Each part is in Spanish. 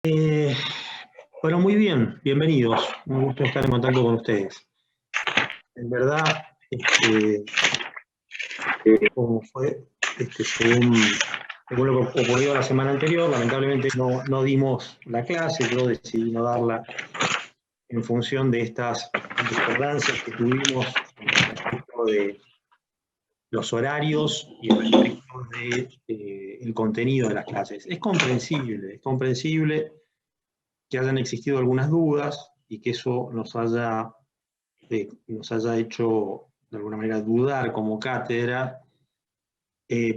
Eh, bueno, muy bien, bienvenidos. Un gusto estar en contacto con ustedes. En verdad, como fue, según lo que ocurrió la semana anterior, lamentablemente no dimos la clase. Yo decidí no darla en función de estas discordancias que tuvimos respecto de los horarios y respecto del contenido de las clases. Es comprensible que hayan existido algunas dudas y que eso nos haya hecho de alguna manera dudar como cátedra,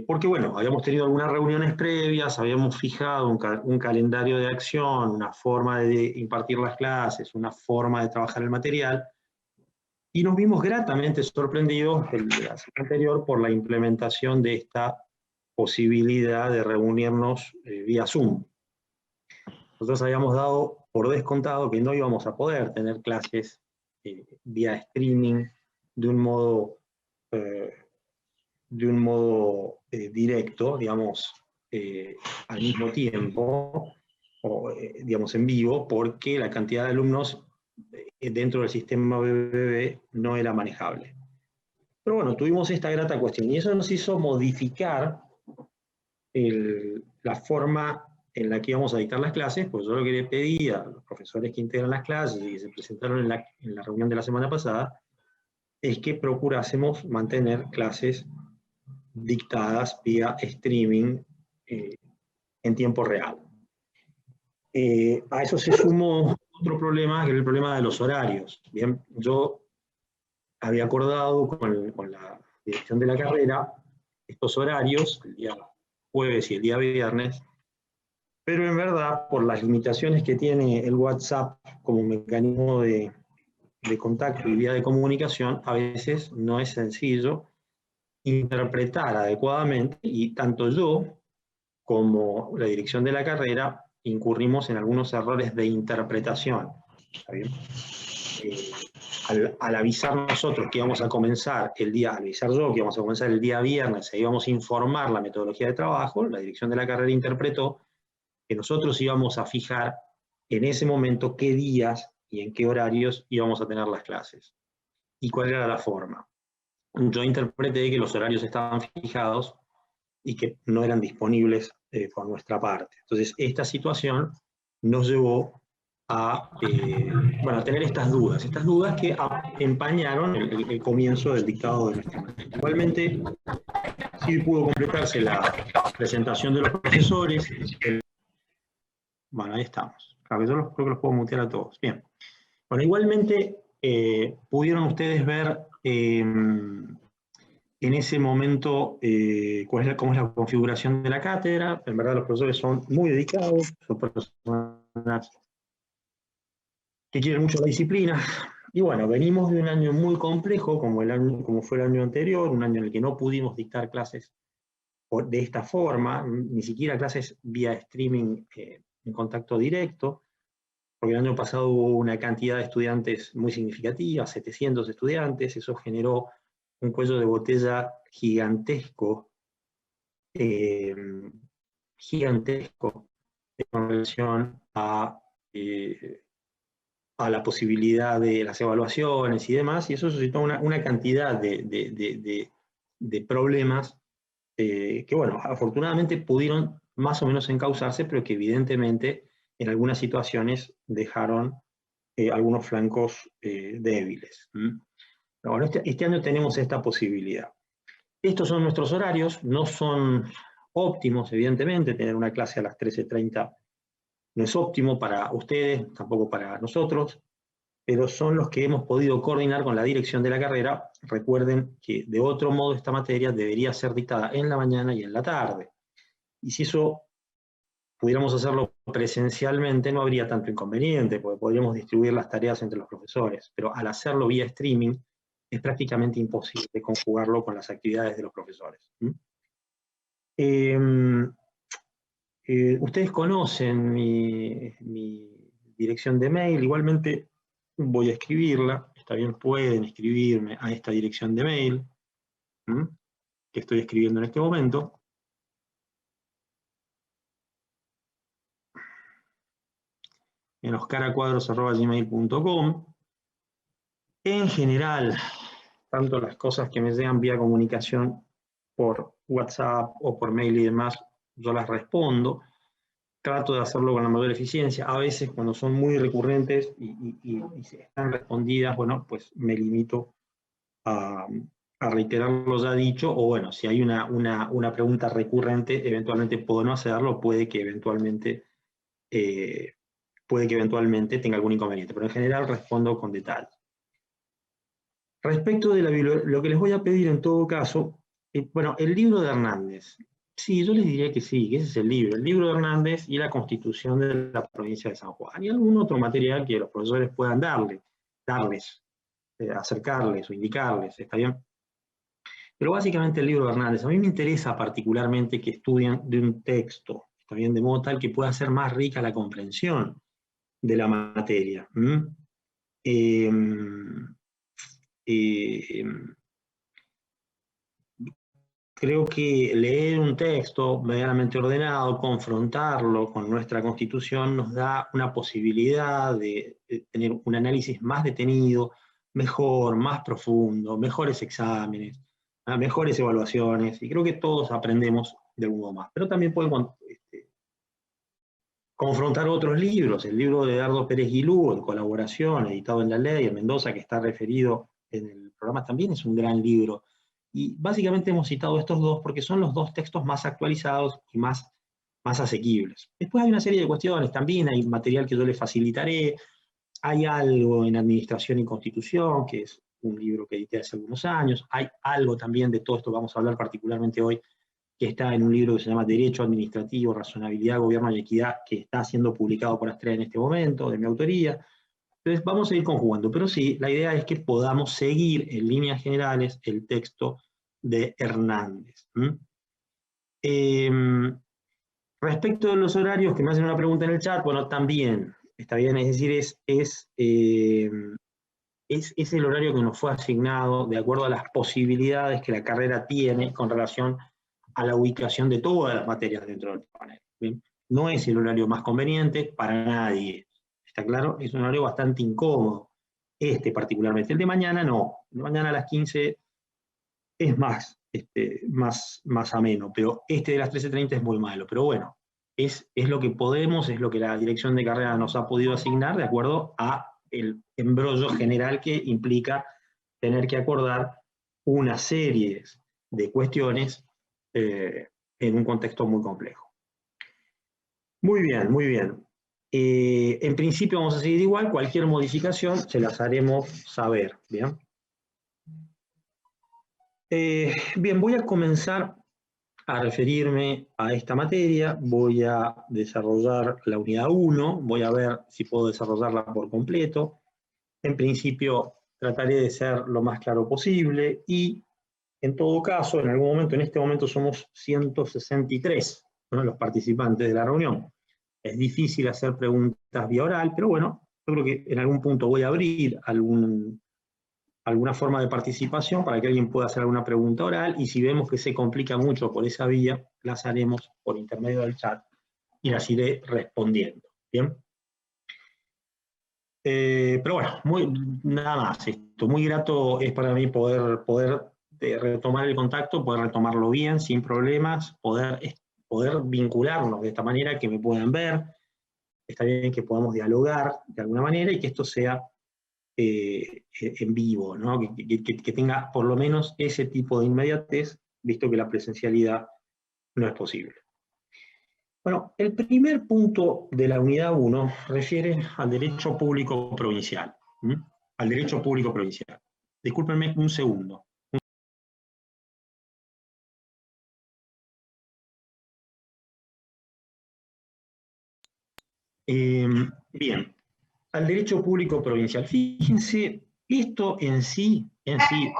porque bueno, habíamos tenido algunas reuniones previas, habíamos fijado un calendario de acción, una forma de impartir las clases, una forma de trabajar el material, y nos vimos gratamente sorprendidos el de la semana anterior por la implementación de esta posibilidad de reunirnos vía Zoom. Nosotros habíamos dado por descontado que no íbamos a poder tener clases vía streaming de un modo, eh, directo, digamos, al mismo tiempo, o digamos en vivo, porque la cantidad de alumnos dentro del sistema BBB no era manejable. Pero bueno, tuvimos esta grata cuestión y eso nos hizo modificar la forma en la que íbamos a dictar las clases, pues yo lo que le pedí a los profesores que integran las clases y que se presentaron en la reunión de la semana pasada, es que procurásemos mantener clases dictadas vía streaming en tiempo real. A eso se sumó otro problema, que era el problema de los horarios. Bien, yo había acordado con la dirección de la carrera estos horarios, el día jueves y el día viernes, pero en verdad, por las limitaciones que tiene el WhatsApp como mecanismo de contacto y vía de comunicación, a veces no es sencillo interpretar adecuadamente, y tanto yo como la dirección de la carrera incurrimos en algunos errores de interpretación. ¿Está bien? Al avisar nosotros que íbamos a comenzar el día, al avisar yo que íbamos a comenzar el día viernes e íbamos a informar la metodología de trabajo, la dirección de la carrera interpretó que nosotros íbamos a fijar en ese momento qué días y en qué horarios íbamos a tener las clases y cuál era la forma. Yo interpreté que los horarios estaban fijados y que no eran disponibles por nuestra parte. Entonces, esta situación nos llevó a, bueno, a tener estas dudas que empañaron el comienzo del dictado de nuestra materia. Igualmente, sí pudo completarse la presentación de los profesores. Bueno, ahí estamos. Claro, yo creo que los puedo mutear a todos. Bien. Bueno, igualmente pudieron ustedes ver en ese momento cómo es la configuración de la cátedra. En verdad los profesores son muy dedicados, son personas que quieren mucho la disciplina. Y bueno, venimos de un año muy complejo como fue el año anterior, un año en el que no pudimos dictar clases de esta forma, ni siquiera clases vía streaming en contacto directo, porque el año pasado hubo una cantidad de estudiantes muy significativa, 700 estudiantes. Eso generó un cuello de botella gigantesco, eh, gigantesco, en relación a la posibilidad de las evaluaciones y demás, y eso suscitó una cantidad de problemas que, bueno, afortunadamente pudieron más o menos encauzarse, pero que evidentemente en algunas situaciones dejaron algunos flancos débiles. Bueno, este año tenemos esta posibilidad. Estos son nuestros horarios, no son óptimos, evidentemente. Tener una clase a las 13:30 no es óptimo para ustedes, tampoco para nosotros, pero son los que hemos podido coordinar con la dirección de la carrera. Recuerden que de otro modo esta materia debería ser dictada en la mañana y en la tarde. Y si eso pudiéramos hacerlo presencialmente, no habría tanto inconveniente, porque podríamos distribuir las tareas entre los profesores, pero al hacerlo vía streaming es prácticamente imposible conjugarlo con las actividades de los profesores. Ustedes conocen mi dirección de mail, igualmente voy a escribirla. Está bien, pueden escribirme a esta dirección de mail que estoy escribiendo en este momento. en oscaracuadros@gmail.com. En general, tanto las cosas que me llegan vía comunicación por WhatsApp o por mail y demás, yo las respondo. Trato de hacerlo con la mayor eficiencia. A veces, cuando son muy recurrentes y están respondidas, bueno, pues me limito a reiterar lo ya dicho, o bueno, si hay una pregunta recurrente, eventualmente puedo no hacerlo, puede que eventualmente tenga algún inconveniente, pero en general respondo con detalle. Respecto de lo que les voy a pedir en todo caso, bueno, el libro de Hernández. Sí, yo les diría que sí, que ese es el libro de Hernández y la Constitución de la provincia de San Juan, y algún otro material que los profesores puedan darles, acercarles o indicarles, ¿está bien? Pero básicamente el libro de Hernández, a mí me interesa particularmente que estudien de un texto, ¿está bien? De modo tal que pueda ser más rica la comprensión de la materia. Eh, eh, Creo que leer un texto medianamente ordenado, confrontarlo con nuestra Constitución, nos da una posibilidad de tener un análisis más detenido, mejor, más profundo, mejores exámenes, mejores evaluaciones, y creo que todos aprendemos de algún modo más. Pero también pueden confrontar otros libros, el libro de Dardo Pérez Guilú, en colaboración, editado en La Ley, en Mendoza, que está referido en el programa, también es un gran libro. Y básicamente hemos citado estos dos porque son los dos textos más actualizados y más asequibles. Después hay una serie de cuestiones, también hay material que yo les facilitaré, hay algo en Administración y Constitución, que es un libro que edité hace algunos años, hay algo también de todo esto que vamos a hablar particularmente hoy, que está en un libro que se llama Derecho Administrativo, Razonabilidad, Gobierno y Equidad, que está siendo publicado por Astrea en este momento, de mi autoría. Entonces vamos a ir conjugando, pero sí, la idea es que podamos seguir en líneas generales el texto de Hernández. Respecto de los horarios, que me hacen una pregunta en el chat, bueno, también está bien, es decir, es el horario que nos fue asignado de acuerdo a las posibilidades que la carrera tiene con relación a la ubicación de todas las materias dentro del panel. ¿Bien? No es el horario más conveniente para nadie, ¿está claro? Es un horario bastante incómodo, particularmente. El de mañana no, el de mañana a las 15 es más ameno, pero de las 13:30 es muy malo, pero bueno, es lo que podemos, es lo que la dirección de carrera nos ha podido asignar de acuerdo a el embrollo general que implica tener que acordar una serie de cuestiones en un contexto muy complejo. Muy bien, muy bien. En principio vamos a seguir igual, cualquier modificación se las haremos saber, ¿bien? Bien, voy a comenzar a referirme a esta materia, voy a desarrollar la unidad 1, voy a ver si puedo desarrollarla por completo. En principio trataré de ser lo más claro posible y en todo caso, en algún momento, en este momento somos 163, ¿no?, los participantes de la reunión. Es difícil hacer preguntas vía oral, pero bueno, yo creo que en algún punto voy a abrir alguna forma de participación para que alguien pueda hacer alguna pregunta oral, y si vemos que se complica mucho por esa vía, las haremos por intermedio del chat y las iré respondiendo. ¿Bien? Pero bueno, nada más. Muy grato es para mí poder retomar el contacto, poder retomarlo bien, sin problemas, poder vincularnos de esta manera, que me puedan ver, está bien que podamos dialogar de alguna manera y que esto sea en vivo, ¿no? Que tenga por lo menos ese tipo de inmediatez, visto que la presencialidad no es posible. Bueno, el primer punto de la unidad 1 refiere al derecho público provincial. Al derecho público provincial. Discúlpenme un segundo. Bien, al derecho público provincial. Fíjense, esto en sí, Hernández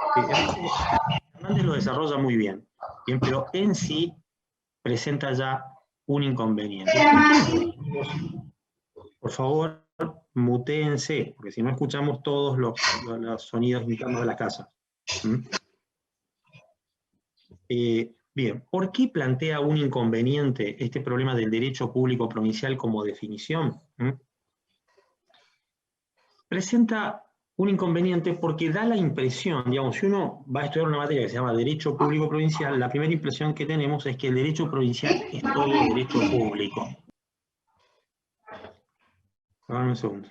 lo desarrolla muy bien, pero en sí presenta ya un inconveniente. Por favor, mutéense, porque si no escuchamos todos los sonidos internos de la casa. Bien, ¿por qué plantea un inconveniente este problema del derecho público provincial como definición? presenta un inconveniente porque da la impresión, digamos, si uno va a estudiar una materia que se llama Derecho Público Provincial, la primera impresión que tenemos es que el derecho provincial es todo derecho público. Dame un segundo.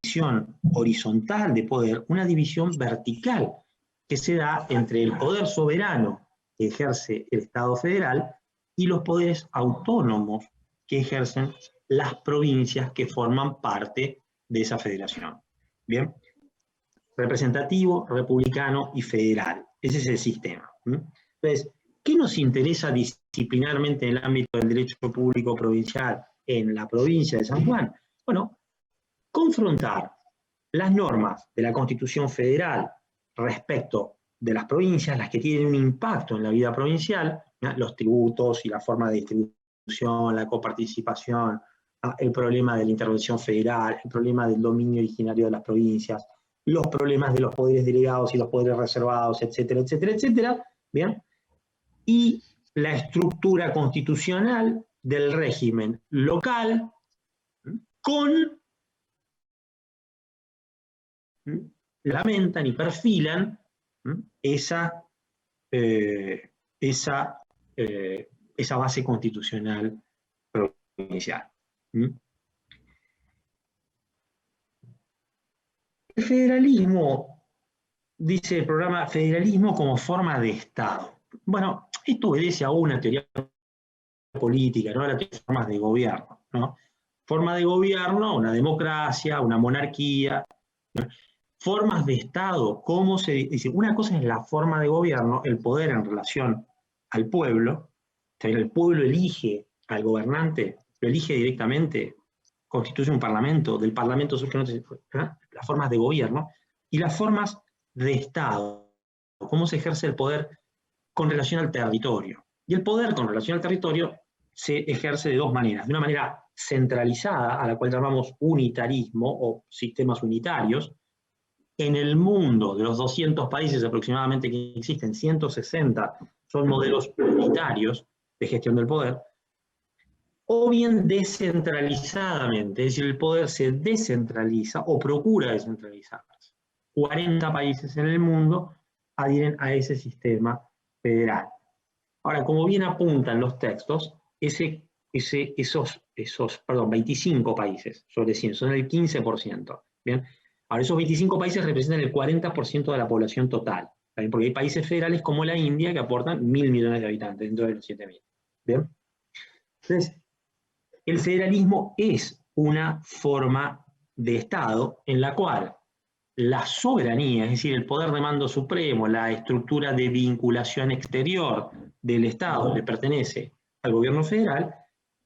División horizontal de poder, una división vertical que se da entre el poder soberano que ejerce el Estado federal y los poderes autónomos que ejercen las provincias que forman parte de esa federación. Bien, representativo, republicano y federal. Ese es el sistema. Entonces, ¿qué nos interesa disciplinarmente en el ámbito del derecho público provincial en la provincia de San Juan? Bueno, confrontar las normas de la Constitución Federal respecto de las provincias, las que tienen un impacto en la vida provincial, ¿no? Los tributos y la forma de distribución, la coparticipación, ¿no? El problema de la intervención federal, el problema del dominio originario de las provincias, los problemas de los poderes delegados y los poderes reservados, etcétera, etcétera, etcétera, ¿bien? Y la estructura constitucional del régimen local con lamentan y perfilan esa base constitucional provincial. El federalismo, dice el programa, federalismo como forma de Estado. Bueno, esto obedece a una teoría política, ¿no? A la teoría de formas de gobierno, ¿no? Forma de gobierno, una democracia, una monarquía, ¿no? Formas de Estado, ¿cómo se dice? Una cosa es la forma de gobierno, el poder en relación al pueblo. El pueblo elige al gobernante, lo elige directamente, constituye un parlamento, del parlamento surgen las formas de gobierno, y las formas de Estado, cómo se ejerce el poder con relación al territorio. Y el poder con relación al territorio se ejerce de dos maneras. De una manera centralizada, a la cual llamamos unitarismo o sistemas unitarios. En el mundo, de los 200 países aproximadamente que existen, 160 son modelos unitarios de gestión del poder, o bien descentralizadamente, es decir, el poder se descentraliza o procura descentralizarse. 40 países en el mundo adhieren a ese sistema federal. Ahora, como bien apuntan los textos, esos 25 países sobre 100 son el 15%. ¿Bien? Ahora, esos 25 países representan el 40% de la población total, ¿bien? Porque hay países federales como la India que aportan 1.000 millones de habitantes dentro de los 7.000. ¿Bien? Entonces, el federalismo es una forma de Estado en la cual la soberanía, es decir, el poder de mando supremo, la estructura de vinculación exterior del Estado le pertenece al gobierno federal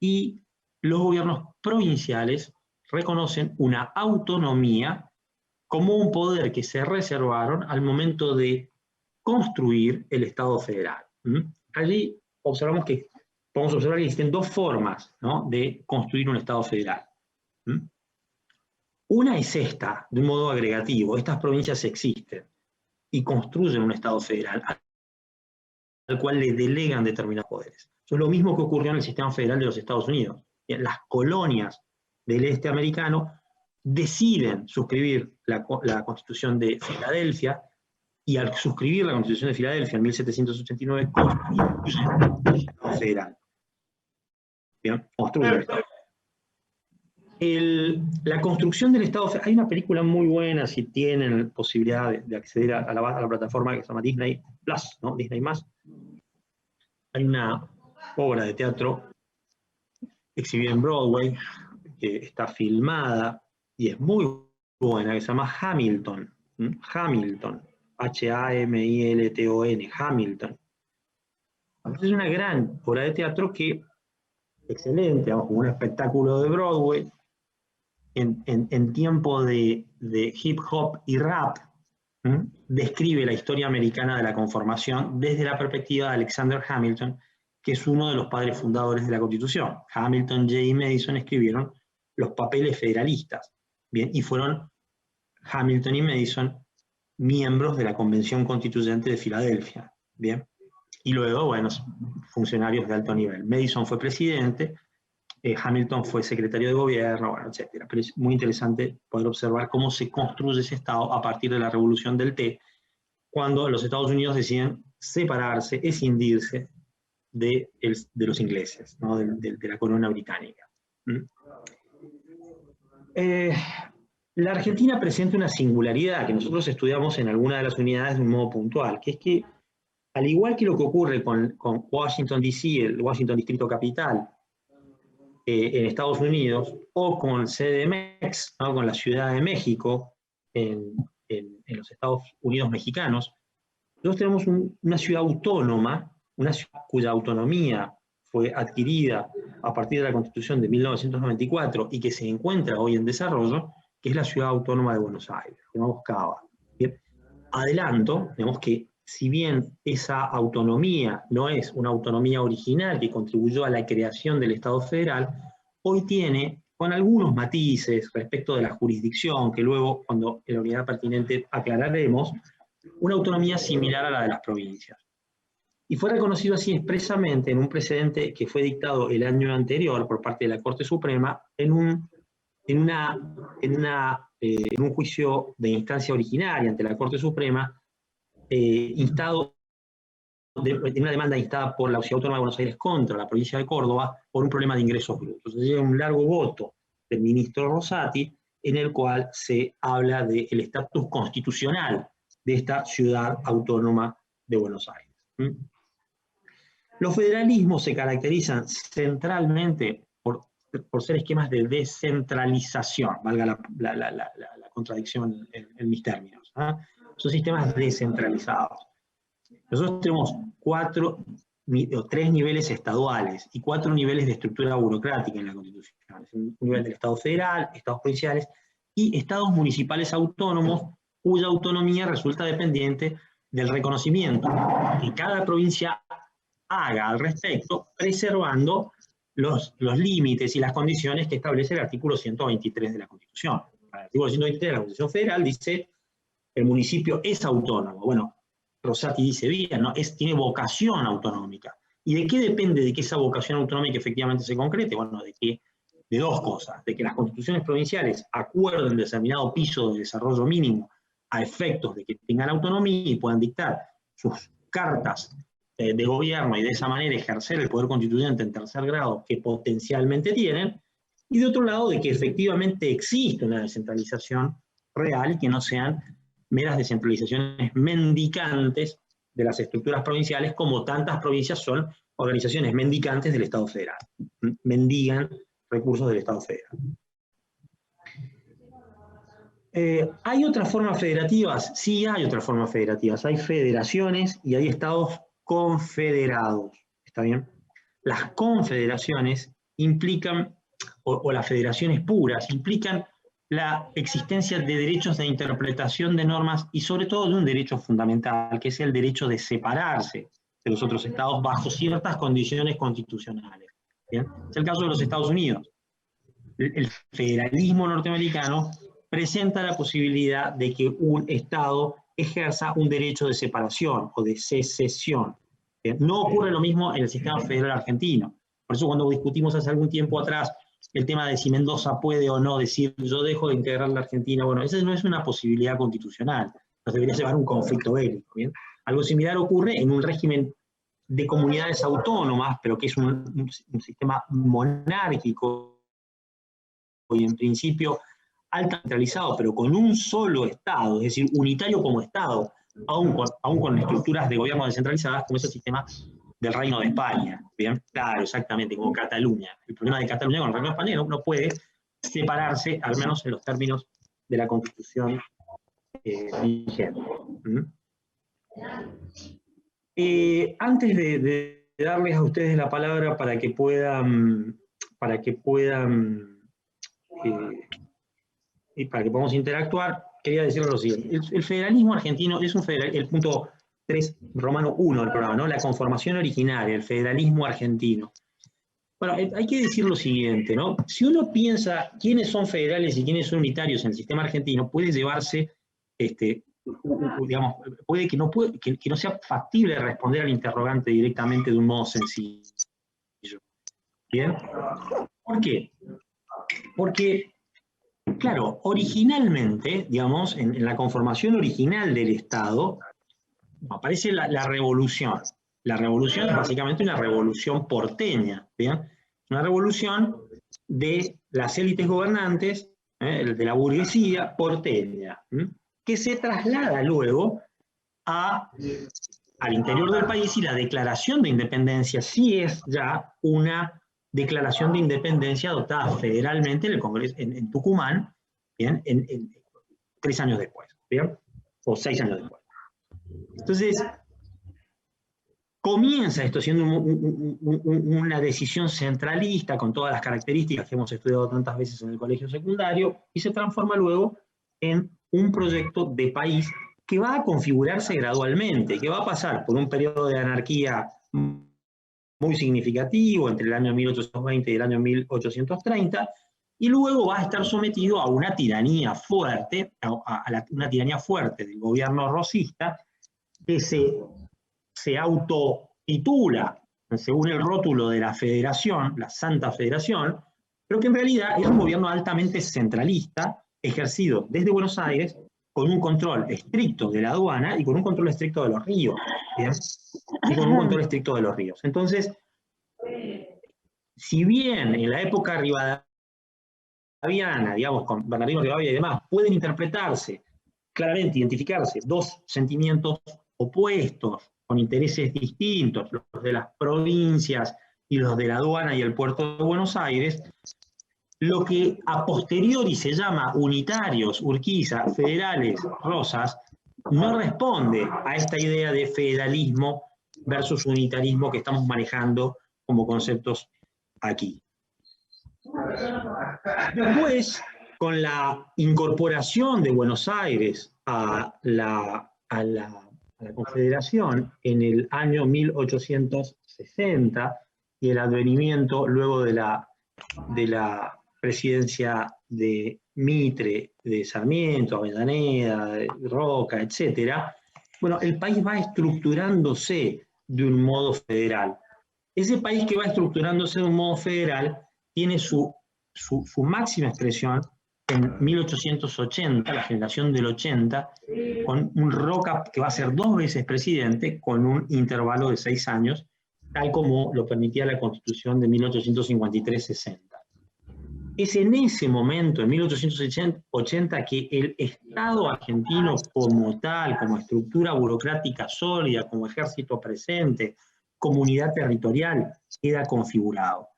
y los gobiernos provinciales reconocen una autonomía como un poder que se reservaron al momento de construir el Estado federal. Allí observamos que podemos observar que existen dos formas, ¿no?, de construir un Estado federal. Una es esta, de un modo agregativo. Estas provincias existen y construyen un Estado federal al cual le delegan determinados poderes. Eso es lo mismo que ocurrió en el sistema federal de los Estados Unidos. Las colonias del este americano deciden suscribir la Constitución de Filadelfia y al suscribir la Constitución de Filadelfia en 1789 construyen el Estado federal. Bien, construyen el Estado. La construcción del Estado, hay una película muy buena, si tienen posibilidad de acceder a la plataforma que se llama Disney Plus, ¿no? Disney+. Hay una obra de teatro exhibida en Broadway, que está filmada y es muy buena, que se llama Hamilton. Hamilton, Hamilton, Hamilton. Es una gran obra de teatro que, excelente, como un espectáculo de Broadway, en tiempo de hip hop y rap, describe la historia americana de la conformación desde la perspectiva de Alexander Hamilton, que es uno de los padres fundadores de la Constitución. Hamilton, Jay y Madison escribieron los papeles federalistas, ¿bien? Y fueron Hamilton y Madison miembros de la Convención Constituyente de Filadelfia, ¿bien? Y luego, bueno, funcionarios de alto nivel. Madison fue presidente, Hamilton fue secretario de gobierno, bueno, etc. Pero es muy interesante poder observar cómo se construye ese Estado a partir de la revolución del té, cuando los Estados Unidos deciden separarse, escindirse de los ingleses, ¿no? de la corona británica. La Argentina presenta una singularidad que nosotros estudiamos en alguna de las unidades de un modo puntual, que es que, al igual que lo que ocurre con Washington D.C., el Washington Distrito Capital, en Estados Unidos, o con CDMX, ¿no? Con la Ciudad de México, en los Estados Unidos mexicanos, nosotros tenemos una ciudad autónoma, una ciudad cuya autonomía fue adquirida a partir de la Constitución de 1994 y que se encuentra hoy en desarrollo, que es la Ciudad Autónoma de Buenos Aires, llamamos CABA. Bien, adelanto, digamos que si bien esa autonomía no es una autonomía original que contribuyó a la creación del Estado federal, hoy tiene, con algunos matices respecto de la jurisdicción, que luego, cuando en la unidad pertinente aclararemos, una autonomía similar a la de las provincias. Y fue reconocido así expresamente en un precedente que fue dictado el año anterior por parte de la Corte Suprema en un juicio de instancia originaria ante la Corte Suprema, en una demanda instada por la Ciudad Autónoma de Buenos Aires contra la provincia de Córdoba por un problema de ingresos brutos. Entonces llega un largo voto del ministro Rosati en el cual se habla del estatus constitucional de esta Ciudad Autónoma de Buenos Aires. Los federalismos se caracterizan centralmente por ser esquemas de descentralización, valga la contradicción en mis términos. Son sistemas descentralizados. Nosotros tenemos 3 niveles estaduales y 4 niveles de estructura burocrática en la Constitución. Un nivel del Estado federal, estados provinciales y estados municipales autónomos, cuya autonomía resulta dependiente del reconocimiento que cada provincia haga al respecto, preservando los límites y las condiciones que establece el artículo 123 de la Constitución. El artículo 123 de la Constitución Federal dice el municipio es autónomo. Bueno, Rosati dice bien, ¿no? Tiene vocación autonómica. ¿Y de qué depende de que esa vocación autonómica efectivamente se concrete? Bueno, de dos cosas. De que las constituciones provinciales acuerden determinado piso de desarrollo mínimo a efectos de que tengan autonomía y puedan dictar sus cartas de gobierno y de esa manera ejercer el poder constituyente en tercer grado que potencialmente tienen, y de otro lado de que efectivamente existe una descentralización real y que no sean meras descentralizaciones mendicantes de las estructuras provinciales, como tantas provincias son organizaciones mendicantes del Estado federal. Mendigan recursos del Estado federal. ¿Hay otras formas federativas? Sí, hay otras formas federativas. Hay federaciones y hay estados confederados. ¿Está bien? Las confederaciones implican, o las federaciones puras, implican la existencia de derechos de interpretación de normas y sobre todo de un derecho fundamental, que es el derecho de separarse de los otros estados bajo ciertas condiciones constitucionales. ¿Bien? Es el caso de los Estados Unidos. El federalismo norteamericano presenta la posibilidad de que un estado ejerza un derecho de separación o de secesión. No ocurre lo mismo en el sistema federal argentino. Por eso cuando discutimos hace algún tiempo atrás el tema de si Mendoza puede o no decir yo dejo de integrar la Argentina, bueno, esa no es una posibilidad constitucional, nos debería llevar a un conflicto bélico. ¿Bien? Algo similar ocurre en un régimen de comunidades autónomas, pero que es un sistema monárquico y en principio altamente centralizado, pero con un solo Estado, es decir, unitario como Estado, aún con estructuras de gobierno descentralizadas, como ese sistema del Reino de España. ¿Bien? Claro, exactamente, como Cataluña. El problema de Cataluña con el Reino de España no puede separarse, al menos en los términos de la Constitución vigente. Antes de darles a ustedes la palabra para que puedan y para que podamos interactuar, quería decirles lo siguiente. El federalismo argentino es el punto 3, romano 1 del programa, ¿no? La conformación originaria, el federalismo argentino. Bueno, hay que decir lo siguiente, ¿no? Si uno piensa quiénes son federales y quiénes son unitarios en el sistema argentino, puede llevarse, digamos, puede que no sea factible responder al interrogante directamente de un modo sencillo. ¿Bien? ¿Por qué? Porque, claro, originalmente, digamos, en la conformación original del Estado, aparece la revolución. La revolución es básicamente una revolución porteña, ¿bien? Una revolución de las élites gobernantes, de la burguesía porteña, que se traslada luego al interior del país, y la declaración de independencia sí es ya una declaración de independencia adoptada federalmente en el Congreso, en Tucumán, ¿bien? 3 años después, ¿bien? O 6 años después. Entonces, comienza esto siendo una decisión centralista con todas las características que hemos estudiado tantas veces en el colegio secundario, y se transforma luego en un proyecto de país que va a configurarse gradualmente, que va a pasar por un periodo de anarquía muy significativo entre el año 1820 y el año 1830, y luego va a estar sometido a una tiranía fuerte, una tiranía fuerte del gobierno rosista, que se autotitula, según el rótulo de la Federación, la Santa Federación, pero que en realidad es un gobierno altamente centralista, ejercido desde Buenos Aires, con un control estricto de la aduana y con un control estricto de los ríos, ¿bien? Y con un control estricto de los ríos. Entonces, si bien en la época rivadaviana, digamos, con Bernardino Rivadavia y demás, pueden interpretarse, claramente identificarse, dos sentimientos opuestos, con intereses distintos, los de las provincias y los de la aduana y el puerto de Buenos Aires, lo que a posteriori se llama unitarios, Urquiza, federales, Rosas, no responde a esta idea de federalismo versus unitarismo que estamos manejando como conceptos aquí. Después, con la incorporación de Buenos Aires a la Confederación en el año 1860 y el advenimiento luego de la presidencia de Mitre, de Sarmiento, Avellaneda, de Roca, etc., bueno, el país va estructurándose de un modo federal. Ese país que va estructurándose de un modo federal tiene su máxima expresión en 1880, la generación del 80, con un Roca que va a ser 2 veces presidente, con un intervalo de 6 años, tal como lo permitía la Constitución de 1853-60. Es en ese momento, en 1880, que el Estado argentino como tal, como estructura burocrática sólida, como ejército presente, comunidad territorial, queda configurado.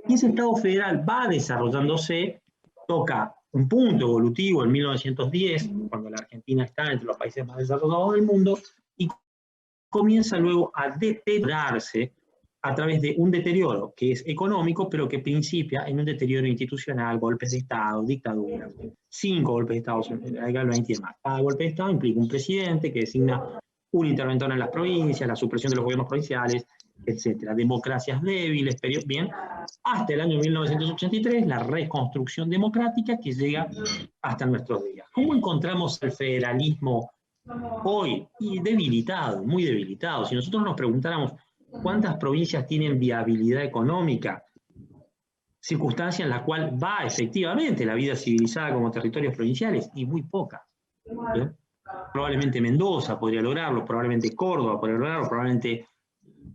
Y ese Estado federal va desarrollándose, toca un punto evolutivo en 1910, cuando la Argentina está entre los países más desarrollados del mundo, y comienza luego a deteriorarse a través de un deterioro que es económico, pero que principia en un deterioro institucional, golpes de Estado, dictaduras, 5 golpes de Estado en el siglo XX y demás. Cada golpe de Estado implica un presidente que designa un interventor en las provincias, la supresión de los gobiernos provinciales, etc. Democracias débiles, bien, hasta el año 1983, la reconstrucción democrática que llega hasta nuestros días. ¿Cómo encontramos el federalismo hoy? Y debilitado, muy debilitado. Si nosotros nos preguntáramos cuántas provincias tienen viabilidad económica, circunstancia en la cual va efectivamente la vida civilizada como territorios provinciales, y muy pocas. ¿Bien? Probablemente Mendoza podría lograrlo, probablemente Córdoba podría lograrlo, probablemente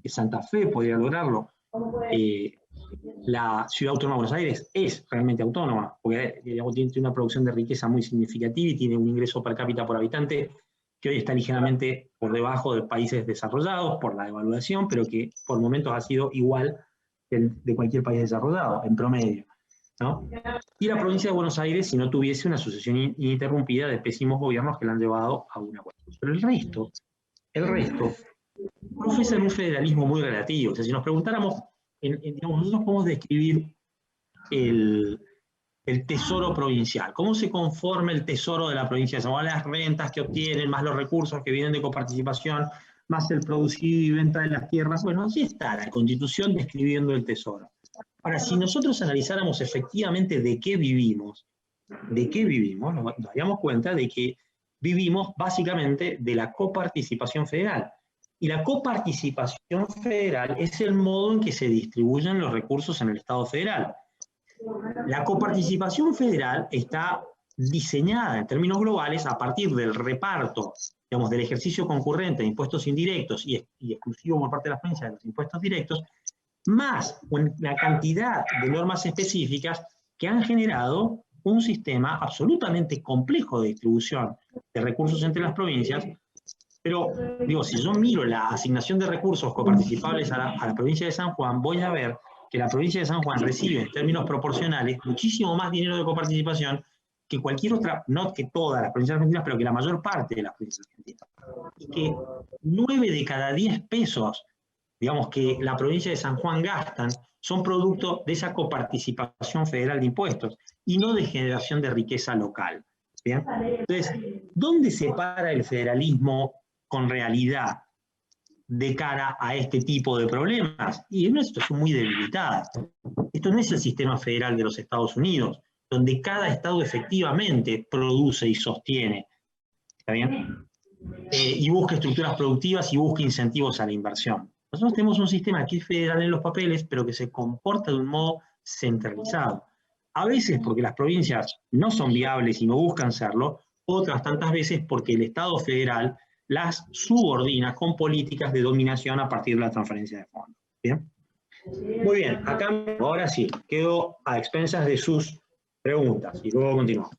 Santa Fe podría lograrlo. La Ciudad Autónoma de Buenos Aires es realmente autónoma, porque digamos, tiene una producción de riqueza muy significativa y tiene un ingreso per cápita por habitante que hoy está ligeramente por debajo de países desarrollados por la devaluación, pero que por momentos ha sido igual que el de cualquier país desarrollado, en promedio, ¿no? Y la provincia de Buenos Aires, si no tuviese una sucesión ininterrumpida de pésimos gobiernos que la han llevado a una cuestión. Pero el resto profesan un federalismo muy relativo. O sea, si nos preguntáramos, digamos, nosotros podemos describir el tesoro provincial. ¿Cómo se conforma el tesoro de la provincia? Son las rentas que obtienen, más los recursos que vienen de coparticipación, más el producido y venta de las tierras. Bueno, así está la Constitución describiendo el tesoro. Ahora, si nosotros analizáramos efectivamente de qué vivimos, nos daríamos cuenta de que vivimos básicamente de la coparticipación federal. Y la coparticipación federal es el modo en que se distribuyen los recursos en el Estado federal. La coparticipación federal está diseñada en términos globales a partir del reparto, digamos, del ejercicio concurrente de impuestos indirectos y exclusivo por parte de las provincias de los impuestos directos, más una cantidad de normas específicas que han generado un sistema absolutamente complejo de distribución de recursos entre las provincias. Pero, digo, si yo miro la asignación de recursos coparticipables a la provincia de San Juan, voy a ver que la provincia de San Juan recibe, en términos proporcionales, muchísimo más dinero de coparticipación que cualquier otra, no que todas las provincias argentinas, pero que la mayor parte de las provincias argentinas. Y que 9 de cada 10 pesos, digamos, que la provincia de San Juan gastan, son producto de esa coparticipación federal de impuestos y no de generación de riqueza local. ¿Bien? Entonces, ¿dónde se para el federalismo con realidad de cara a este tipo de problemas? Y en una situación muy debilitada. Esto no es el sistema federal de los Estados Unidos, donde cada estado efectivamente produce y sostiene, ¿está bien? Y busca estructuras productivas y busca incentivos a la inversión. Nosotros tenemos un sistema que es federal en los papeles, pero que se comporta de un modo centralizado. A veces porque las provincias no son viables y no buscan serlo, otras tantas veces porque el Estado federal las subordina con políticas de dominación a partir de la transferencia de fondos. ¿Bien? Muy bien, acá ahora sí, quedo a expensas de sus preguntas y luego continuamos.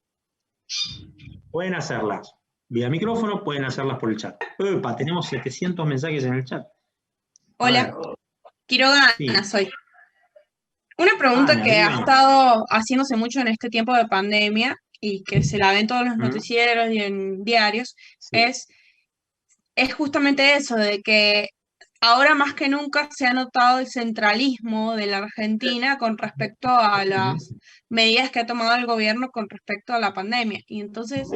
Pueden hacerlas vía micrófono, pueden hacerlas por el chat. Epa, tenemos 700 mensajes en el chat. Hola, Quiroga Ana Sí. soy. Una pregunta Ana, que ha dígame. estado haciéndose mucho en este tiempo de pandemia y que se la ven todos los noticieros y en diarios, Sí. es justamente eso, de que ahora más que nunca se ha notado el centralismo de la Argentina con respecto a las medidas que ha tomado el gobierno con respecto a la pandemia. Y entonces,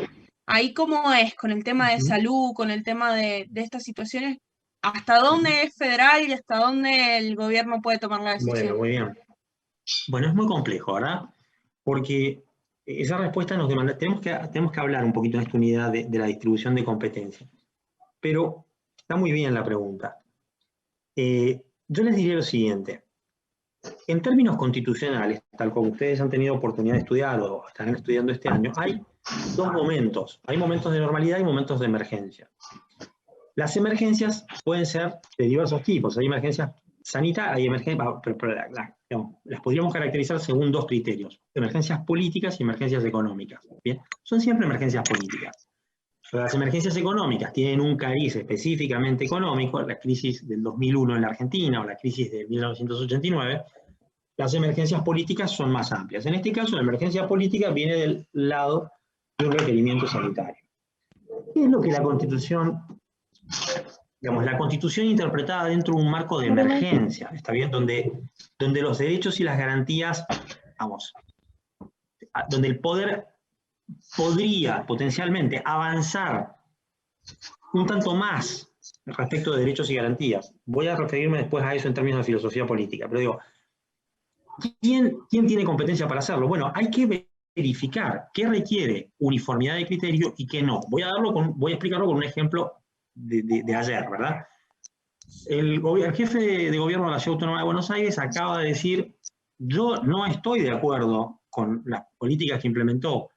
ahí cómo es con el tema de salud, con el tema de estas situaciones, ¿hasta dónde es federal y hasta dónde el gobierno puede tomar la decisión? Bueno, muy bien. Bueno, es muy complejo, ¿verdad? Porque esa respuesta nos demanda, tenemos que hablar un poquito en esta unidad de la distribución de competencias. Pero está muy bien la pregunta. Yo les diría lo siguiente. En términos constitucionales, tal como ustedes han tenido oportunidad de estudiar o están estudiando este año, hay dos momentos. Hay momentos de normalidad y momentos de emergencia. Las emergencias pueden ser de diversos tipos. Hay emergencias sanitarias, hay emergencias, las podríamos caracterizar según dos criterios: emergencias políticas y emergencias económicas. ¿Bien? Son siempre emergencias políticas. Las emergencias económicas tienen un cariz específicamente económico, la crisis del 2001 en la Argentina o la crisis de 1989. Las emergencias políticas son más amplias. En este caso, la emergencia política viene del lado de un requerimiento sanitario. ¿Qué es lo que la Constitución, digamos, la Constitución interpretada dentro de un marco de emergencia, ¿está bien? Donde los derechos y las garantías, vamos, donde el poder podría potencialmente avanzar un tanto más respecto de derechos y garantías? Voy a referirme después a eso en términos de filosofía política, pero digo, ¿quién tiene competencia para hacerlo? Bueno, hay que verificar qué requiere uniformidad de criterio y qué no. Voy a explicarlo con un ejemplo de ayer, ¿verdad? El jefe de gobierno de la Ciudad Autónoma de Buenos Aires acaba de decir: yo no estoy de acuerdo con las políticas que implementó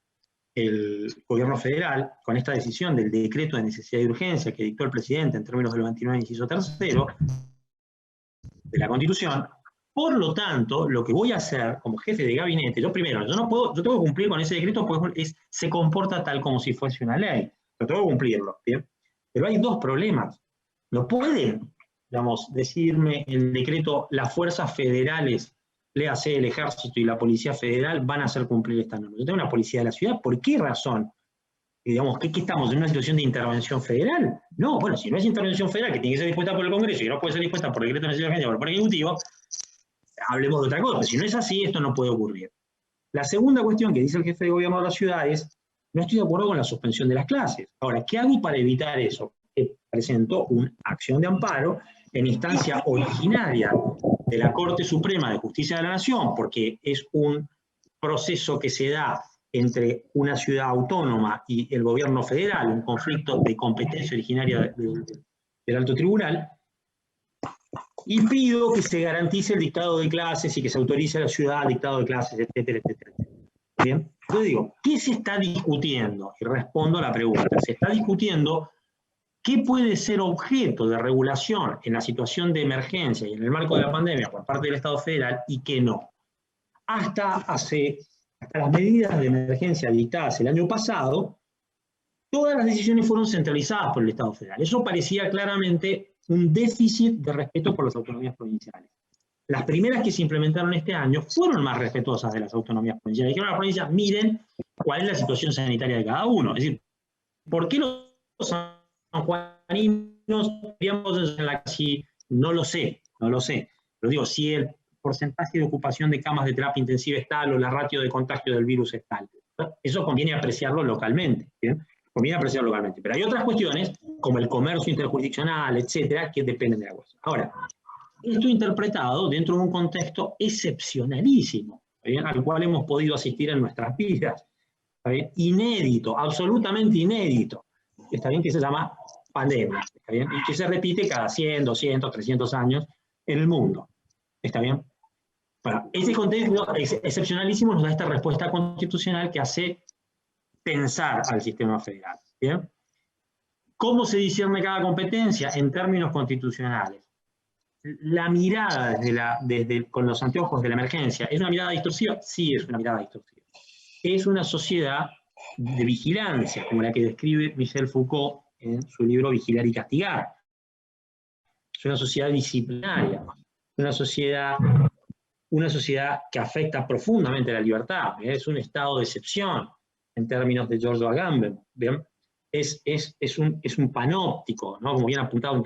el gobierno federal, con esta decisión del decreto de necesidad y urgencia que dictó el presidente en términos del 29 inciso tercero de la Constitución. Por lo tanto, lo que voy a hacer como jefe de gabinete, yo tengo que cumplir con ese decreto porque se comporta tal como si fuese una ley, pero tengo que cumplirlo, ¿bien? Pero hay dos problemas. No pueden, digamos, decirme el decreto: las fuerzas federales, léase el ejército y la policía federal, van a hacer cumplir esta norma. Yo tengo una policía de la ciudad, ¿por qué razón? Digamos, ¿qué estamos en una situación de intervención federal? No, bueno, si no es intervención federal, que tiene que ser dispuesta por el Congreso y que no puede ser dispuesta por decreto de necesidad de urgencia o por el Ejecutivo, hablemos de otra cosa. Si no es así, esto no puede ocurrir. La segunda cuestión que dice el jefe de gobierno de la ciudad es: no estoy de acuerdo con la suspensión de las clases. Ahora, ¿qué hago para evitar eso? Presentó una acción de amparo en instancia originaria de la Corte Suprema de Justicia de la Nación, porque es un proceso que se da entre una ciudad autónoma y el gobierno federal, un conflicto de competencia originaria del alto tribunal. Y pido que se garantice el dictado de clases y que se autorice a la ciudad el dictado de clases, etcétera, etcétera. ¿Bien? Entonces digo, ¿qué se está discutiendo? Y respondo a la pregunta. Se está discutiendo qué puede ser objeto de regulación en la situación de emergencia y en el marco de la pandemia por parte del Estado federal y qué no. Hasta las medidas de emergencia dictadas el año pasado, todas las decisiones fueron centralizadas por el Estado federal. Eso parecía claramente un déficit de respeto por las autonomías provinciales. Las primeras que se implementaron este año fueron más respetuosas de las autonomías provinciales. Dijeron a las provincias, miren cuál es la situación sanitaria de cada uno. Es decir, ¿por qué los sanjuaninos estaríamos en la casi? No lo sé. Pero digo, si el porcentaje de ocupación de camas de terapia intensiva es tal o la ratio de contagio del virus es tal. Eso conviene apreciarlo localmente. ¿Bien? Conviene apreciarlo localmente. Pero hay otras cuestiones, como el comercio interjurisdiccional, etcétera, que dependen de la cosa. Ahora, esto interpretado dentro de un contexto excepcionalísimo, ¿bien? Al cual hemos podido asistir en nuestras vidas. ¿Bien? Inédito, absolutamente inédito. Está bien, que se llama pandemia, ¿está bien? Y que se repite cada 100, 200, 300 años en el mundo. ¿Está bien? Bueno, ese contexto excepcionalísimo nos da esta respuesta constitucional que hace pensar al sistema federal. ¿Bien? ¿Cómo se discierne cada competencia? En términos constitucionales. La mirada con los anteojos de la emergencia, ¿es una mirada distorsiva? Sí, es una mirada distorsiva. Es una sociedad de vigilancia, como la que describe Michel Foucault en su libro Vigilar y Castigar. Es una sociedad disciplinaria, una sociedad que afecta profundamente la libertad, es un estado de excepción, en términos de George Agamben, ¿bien? Es un panóptico, ¿no? Como bien apuntado en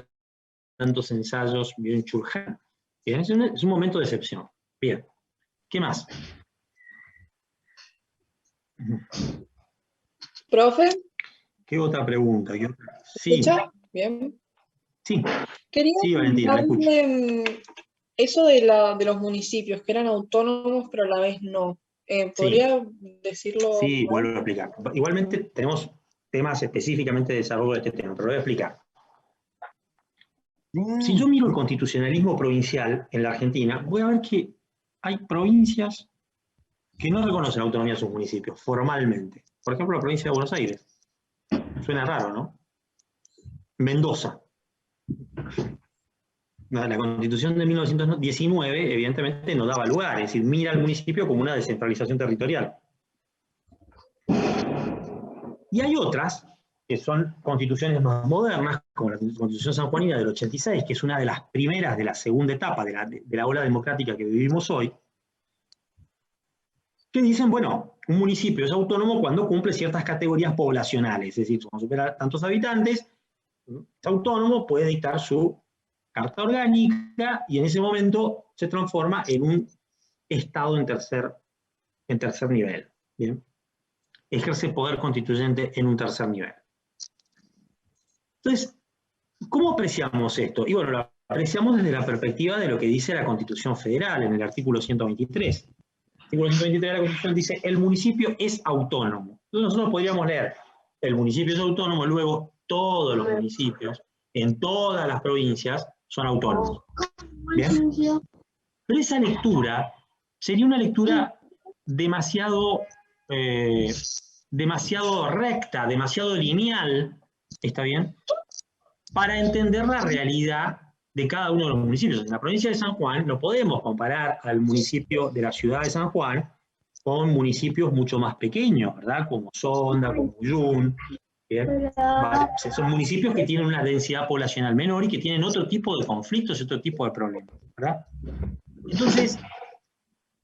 tantos ensayos, bien Churjan. Bien, es un momento de excepción. Bien, ¿qué más? Profe. ¿Qué otra pregunta? Sí. ¿Escucha? Bien. Sí. Quería Valentina, la escucho. Eso de los municipios, que eran autónomos, pero a la vez no. ¿Podría decirlo? Sí, vuelvo a explicar. Igualmente tenemos temas específicamente de desarrollo de este tema, pero lo voy a explicar. Si yo miro el constitucionalismo provincial en la Argentina, voy a ver que hay provincias que no reconocen autonomía a sus municipios, formalmente. Por ejemplo, la provincia de Buenos Aires. Suena raro, ¿no? Mendoza. La Constitución de 1919, evidentemente, no daba lugar, es decir, mira al municipio como una descentralización territorial. Y hay otras, que son constituciones más modernas, como la Constitución sanjuanina del 86, que es una de las primeras de la segunda etapa de la ola democrática que vivimos hoy, que dicen, bueno, un municipio es autónomo cuando cumple ciertas categorías poblacionales, es decir, cuando supera tantos habitantes, es autónomo, puede dictar su carta orgánica y en ese momento se transforma en un estado en tercer nivel. ¿Bien? Ejerce poder constituyente en un tercer nivel. Entonces, ¿cómo apreciamos esto? Y bueno, lo apreciamos desde la perspectiva de lo que dice la Constitución Federal en el artículo 123. El artículo 123 de la Constitución dice, el municipio es autónomo. Entonces nosotros podríamos leer, el municipio es autónomo, luego todos los municipios, en todas las provincias, son autónomos. ¿Bien? Pero esa lectura sería una lectura demasiado recta, demasiado lineal, ¿está bien?, para entender la realidad de cada uno de los municipios. En la provincia de San Juan no podemos comparar al municipio de la ciudad de San Juan con municipios mucho más pequeños, ¿verdad? Como Sonda, como Uyun. Son municipios que tienen una densidad poblacional menor y que tienen otro tipo de conflictos y otro tipo de problemas, ¿verdad? Entonces,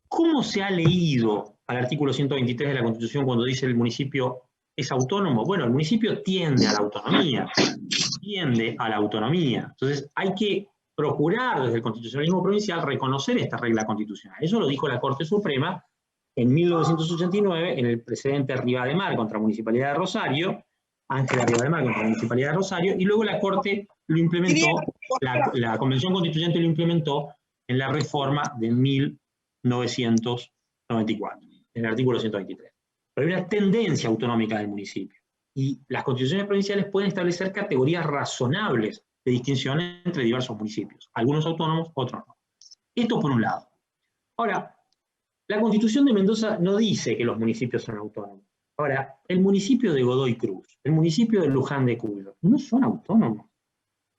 ¿cómo se ha leído al artículo 123 de la Constitución cuando dice el municipio es autónomo? Bueno, el municipio tiende a la autonomía. Entonces, hay que procurar desde el constitucionalismo provincial reconocer esta regla constitucional. Eso lo dijo la Corte Suprema en 1989 en el precedente Rivademar contra la Municipalidad de Rosario, Ángela Rivademar contra la Municipalidad de Rosario, y luego la Corte lo implementó, la Convención Constituyente lo implementó en la reforma de 1994, en el artículo 123. Pero hay una tendencia autonómica del municipio. Y las constituciones provinciales pueden establecer categorías razonables de distinción entre diversos municipios. Algunos autónomos, otros no. Esto por un lado. Ahora, la Constitución de Mendoza no dice que los municipios son autónomos. Ahora, el municipio de Godoy Cruz, el municipio de Luján de Cuyo, no son autónomos.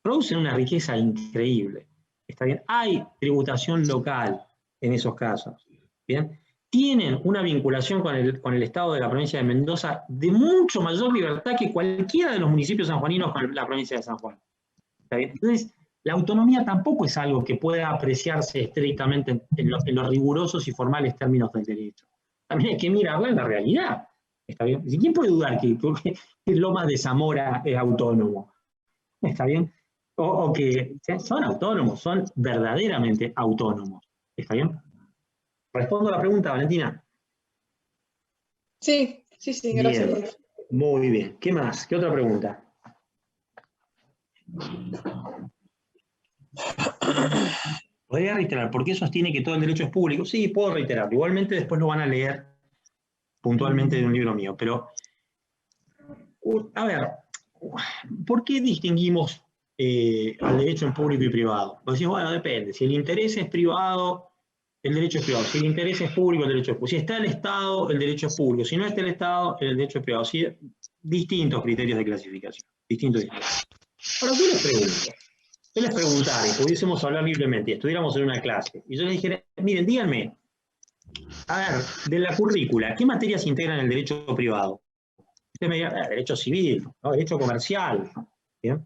Producen una riqueza increíble. ¿Está bien? Hay tributación local en esos casos. ¿Bien? Tienen una vinculación con el Estado de la provincia de Mendoza de mucho mayor libertad que cualquiera de los municipios sanjuaninos con la provincia de San Juan. ¿Está bien? Entonces, la autonomía tampoco es algo que pueda apreciarse estrictamente en los rigurosos y formales términos del derecho. También hay que mirarla en la realidad. ¿Está bien? ¿Quién puede dudar que Lomas de Zamora es autónomo? ¿Está bien? O que son autónomos, son verdaderamente autónomos. ¿Está bien? ¿Respondo a la pregunta, Valentina? Sí, gracias. Bien, muy bien. ¿Qué más? ¿Qué otra pregunta? ¿Podría reiterar por qué sostiene que todo el derecho es público? Sí, puedo reiterar. Igualmente después lo van a leer puntualmente de un libro mío. Pero, a ver, ¿por qué distinguimos al derecho en público y privado? Pues decimos, bueno, depende. Si el interés es privado, el derecho es privado. Si el interés es público, el derecho es público. Si está el Estado, el derecho es público. Si no está el Estado, el derecho es privado. Sí, distintos criterios de clasificación. Distintos. Ahora, ¿qué les preguntara y pudiésemos hablar libremente y estuviéramos en una clase? Y yo les dijera, miren, díganme, a ver, de la currícula, ¿qué materias integran el derecho privado? Usted me dirá, derecho civil, ¿no? Derecho comercial. ¿Bien?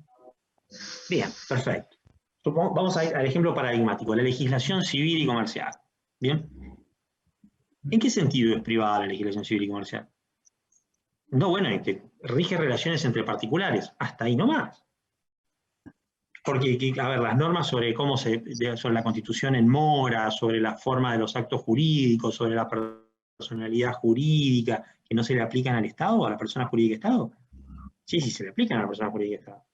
Bien, perfecto. Vamos a ir al ejemplo paradigmático, la legislación civil y comercial. ¿Bien? ¿En qué sentido es privada la legislación civil y comercial? No, bueno, en que rige relaciones entre particulares, hasta ahí nomás. Porque, a ver, las normas sobre sobre la Constitución en mora, sobre la forma de los actos jurídicos, sobre la personalidad jurídica, que no se le aplican al Estado o a la persona jurídica Estado. Sí, se le aplican a la persona jurídica Estado.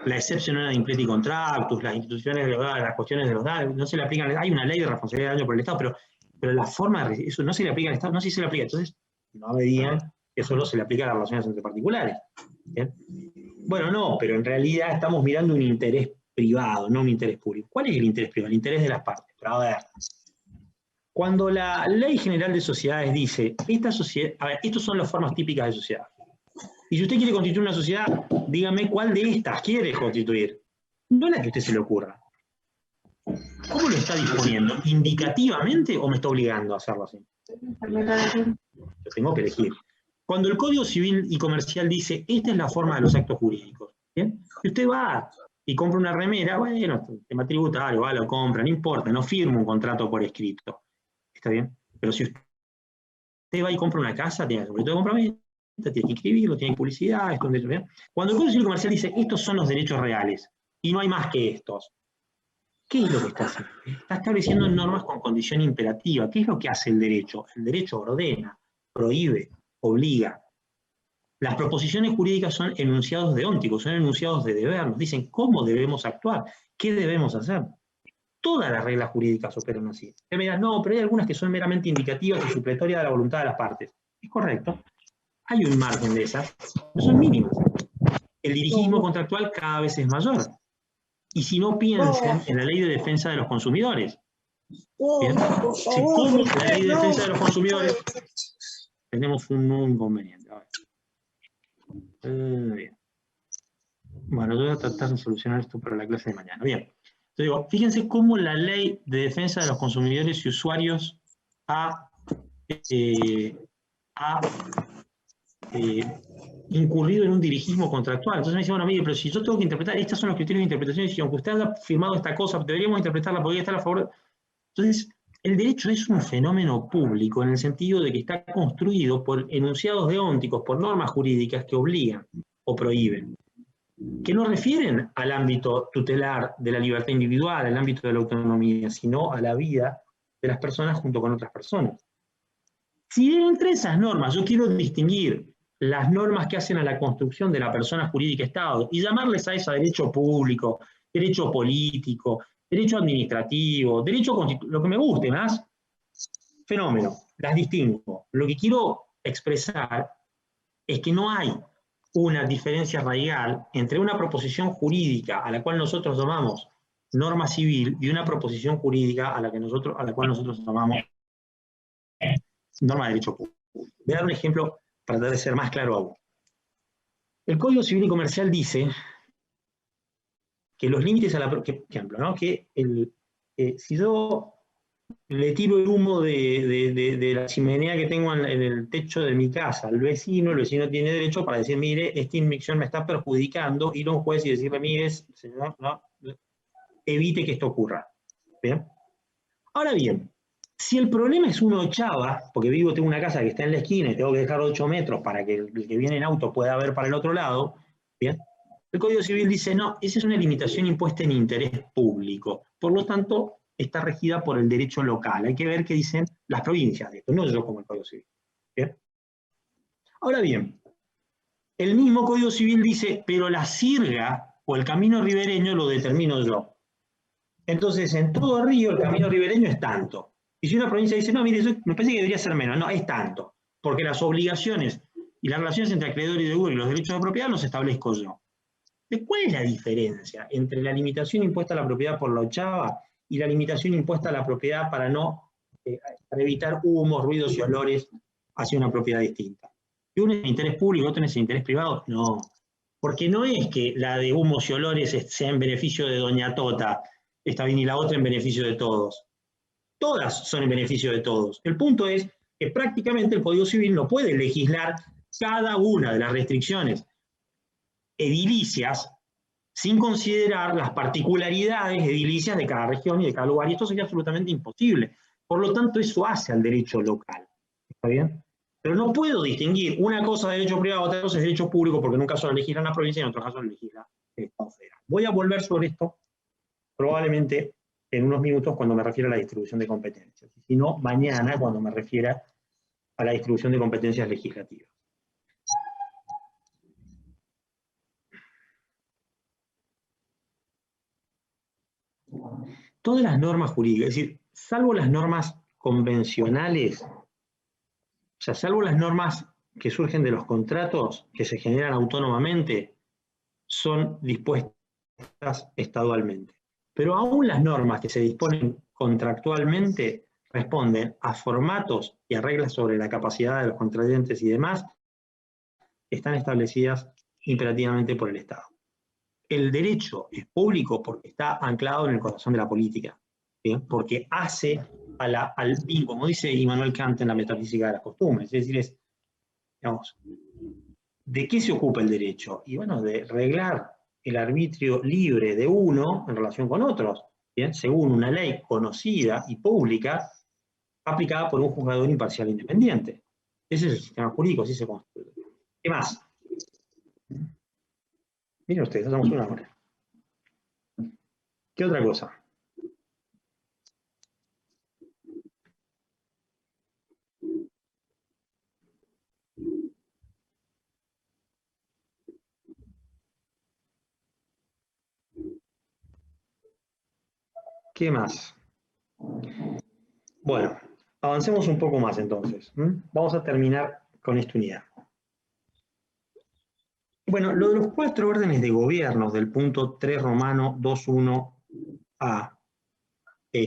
La excepción de impleti contractus, las instituciones de los datos, las cuestiones de los datos, no se le aplican. Hay una ley de responsabilidad de daño por el Estado, pero la forma de eso no se le aplica al Estado, no, sí se le aplica. Entonces, no me digan que solo se le aplica a las relaciones entre particulares. ¿Bien? Bueno, no, pero en realidad estamos mirando un interés privado, no un interés público. ¿Cuál es el interés privado? El interés de las partes. Pero a ver, cuando la Ley General de Sociedades dice, esta sociedad, a ver, estas son las formas típicas de sociedad. Y si usted quiere constituir una sociedad, dígame cuál de estas quiere constituir. No la que a usted se le ocurra. ¿Cómo lo está disponiendo? ¿Indicativamente o me está obligando a hacerlo así? Yo tengo que elegir. Cuando el Código Civil y Comercial dice, esta es la forma de los actos jurídicos, ¿bien? Si usted va y compra una remera, bueno, tema tributario, va, lo compra, no importa, no firma un contrato por escrito, ¿está bien? Pero si usted va y compra una casa, tiene que sobre todo compraventa, tiene que inscribirlo, tiene publicidad, esto, ¿bien? Cuando el Código Civil y Comercial dice, estos son los derechos reales, y no hay más que estos, ¿qué es lo que está haciendo? Está estableciendo normas con condición imperativa. ¿Qué es lo que hace el derecho? El derecho ordena, prohíbe, obliga. Las proposiciones jurídicas son enunciados deónticos, son enunciados de deber, nos dicen cómo debemos actuar, qué debemos hacer. Todas las reglas jurídicas operan así. Usted me dirá, no, pero hay algunas que son meramente indicativas y supletorias de la voluntad de las partes. Es correcto. Hay un margen de esas, pero son mínimas. El dirigismo contractual cada vez es mayor. Y si no, piensen en la Ley de Defensa de los Consumidores. ¿Bien? Si como la Ley de Defensa de los Consumidores, tenemos un nuevo inconveniente. A ver. Bien. Bueno, yo voy a tratar de solucionar esto para la clase de mañana. Bien. Entonces digo, fíjense cómo la Ley de Defensa de los Consumidores y Usuarios ha incurrido en un dirigismo contractual. Entonces me dice, bueno, mire, pero si yo tengo que interpretar, estos son los criterios de interpretación, y aunque usted haya firmado esta cosa, deberíamos interpretarla porque está a favor. Entonces, el derecho es un fenómeno público en el sentido de que está construido por enunciados deónticos, por normas jurídicas que obligan o prohíben, que no refieren al ámbito tutelar de la libertad individual, al ámbito de la autonomía, sino a la vida de las personas junto con otras personas. Si entre esas normas yo quiero distinguir las normas que hacen a la construcción de la persona jurídica Estado y llamarles a eso derecho público, derecho político, derecho administrativo, derecho constitucional, lo que me guste más, fenómeno, las distingo. Lo que quiero expresar es que no hay una diferencia radical entre una proposición jurídica a la cual nosotros llamamos norma civil y una proposición jurídica a la cual nosotros llamamos norma de derecho público. Voy a dar un ejemplo para tratar de ser más claro aún. El Código Civil y Comercial dice que los límites a la... Por ejemplo, ¿no? Que si yo le tiro el humo de la chimenea que tengo en el techo de mi casa al vecino, el vecino tiene derecho para decir, mire, esta inmixción me está perjudicando, ir a un juez y decirle, mire, señor, no, evite que esto ocurra. ¿Bien? Ahora bien, si el problema es una ochava, porque tengo una casa que está en la esquina y tengo que dejar 8 metros para que el que viene en auto pueda ver para el otro lado, ¿bien? El Código Civil dice, no, esa es una limitación impuesta en interés público. Por lo tanto, está regida por el derecho local. Hay que ver qué dicen las provincias de esto, no yo como el Código Civil. ¿Bien? Ahora bien, el mismo Código Civil dice, pero la sirga o el camino ribereño lo determino yo. Entonces, en todo río el camino ribereño es tanto. Y si una provincia dice, no, mire, eso me parece que debería ser menos, no, es tanto. Porque las obligaciones y las relaciones entre acreedor y deudor y los derechos de propiedad los establezco yo. ¿Cuál es la diferencia entre la limitación impuesta a la propiedad por la ochava y la limitación impuesta a la propiedad para evitar humos, ruidos y olores hacia una propiedad distinta? ¿Y uno es en interés público, otro es en interés privado? No. Porque no es que la de humos y olores sea en beneficio de doña Tota, está bien, y la otra en beneficio de todos. Todas son en beneficio de todos. El punto es que prácticamente el Código Civil no puede legislar cada una de las restricciones edilicias sin considerar las particularidades edilicias de cada región y de cada lugar, y esto sería absolutamente imposible. Por lo tanto, eso hace al derecho local. ¿Está bien? Pero no puedo distinguir una cosa de derecho privado, otra cosa de derecho público, porque en un caso lo legislan la provincia y en otro caso lo legisla el Estado federal. Voy a volver sobre esto probablemente en unos minutos cuando me refiera a la distribución de competencias. Si no, mañana cuando me refiera a la distribución de competencias legislativas. Todas las normas jurídicas, es decir, salvo las normas convencionales, o sea, salvo las normas que surgen de los contratos que se generan autónomamente, son dispuestas estadualmente. Pero aún las normas que se disponen contractualmente responden a formatos y a reglas sobre la capacidad de los contrayentes y demás, están establecidas imperativamente por el Estado. El derecho es público porque está anclado en el corazón de la política, ¿sí? Porque hace al fin, como dice Immanuel Kant en la metafísica de las costumbres, es decir, digamos, ¿de qué se ocupa el derecho? Y bueno, de reglar el arbitrio libre de uno en relación con otros, ¿bien? Según una ley conocida y pública, aplicada por un juzgador imparcial e independiente. Ese es el sistema jurídico, así se construye. ¿Qué más? Miren ustedes, hacemos una hora. ¿Qué otra cosa? ¿Qué más? Bueno, avancemos un poco más entonces. Vamos a terminar con esta unidad. Bueno, lo de los 4 órdenes de gobierno del punto 3 romano 2.1a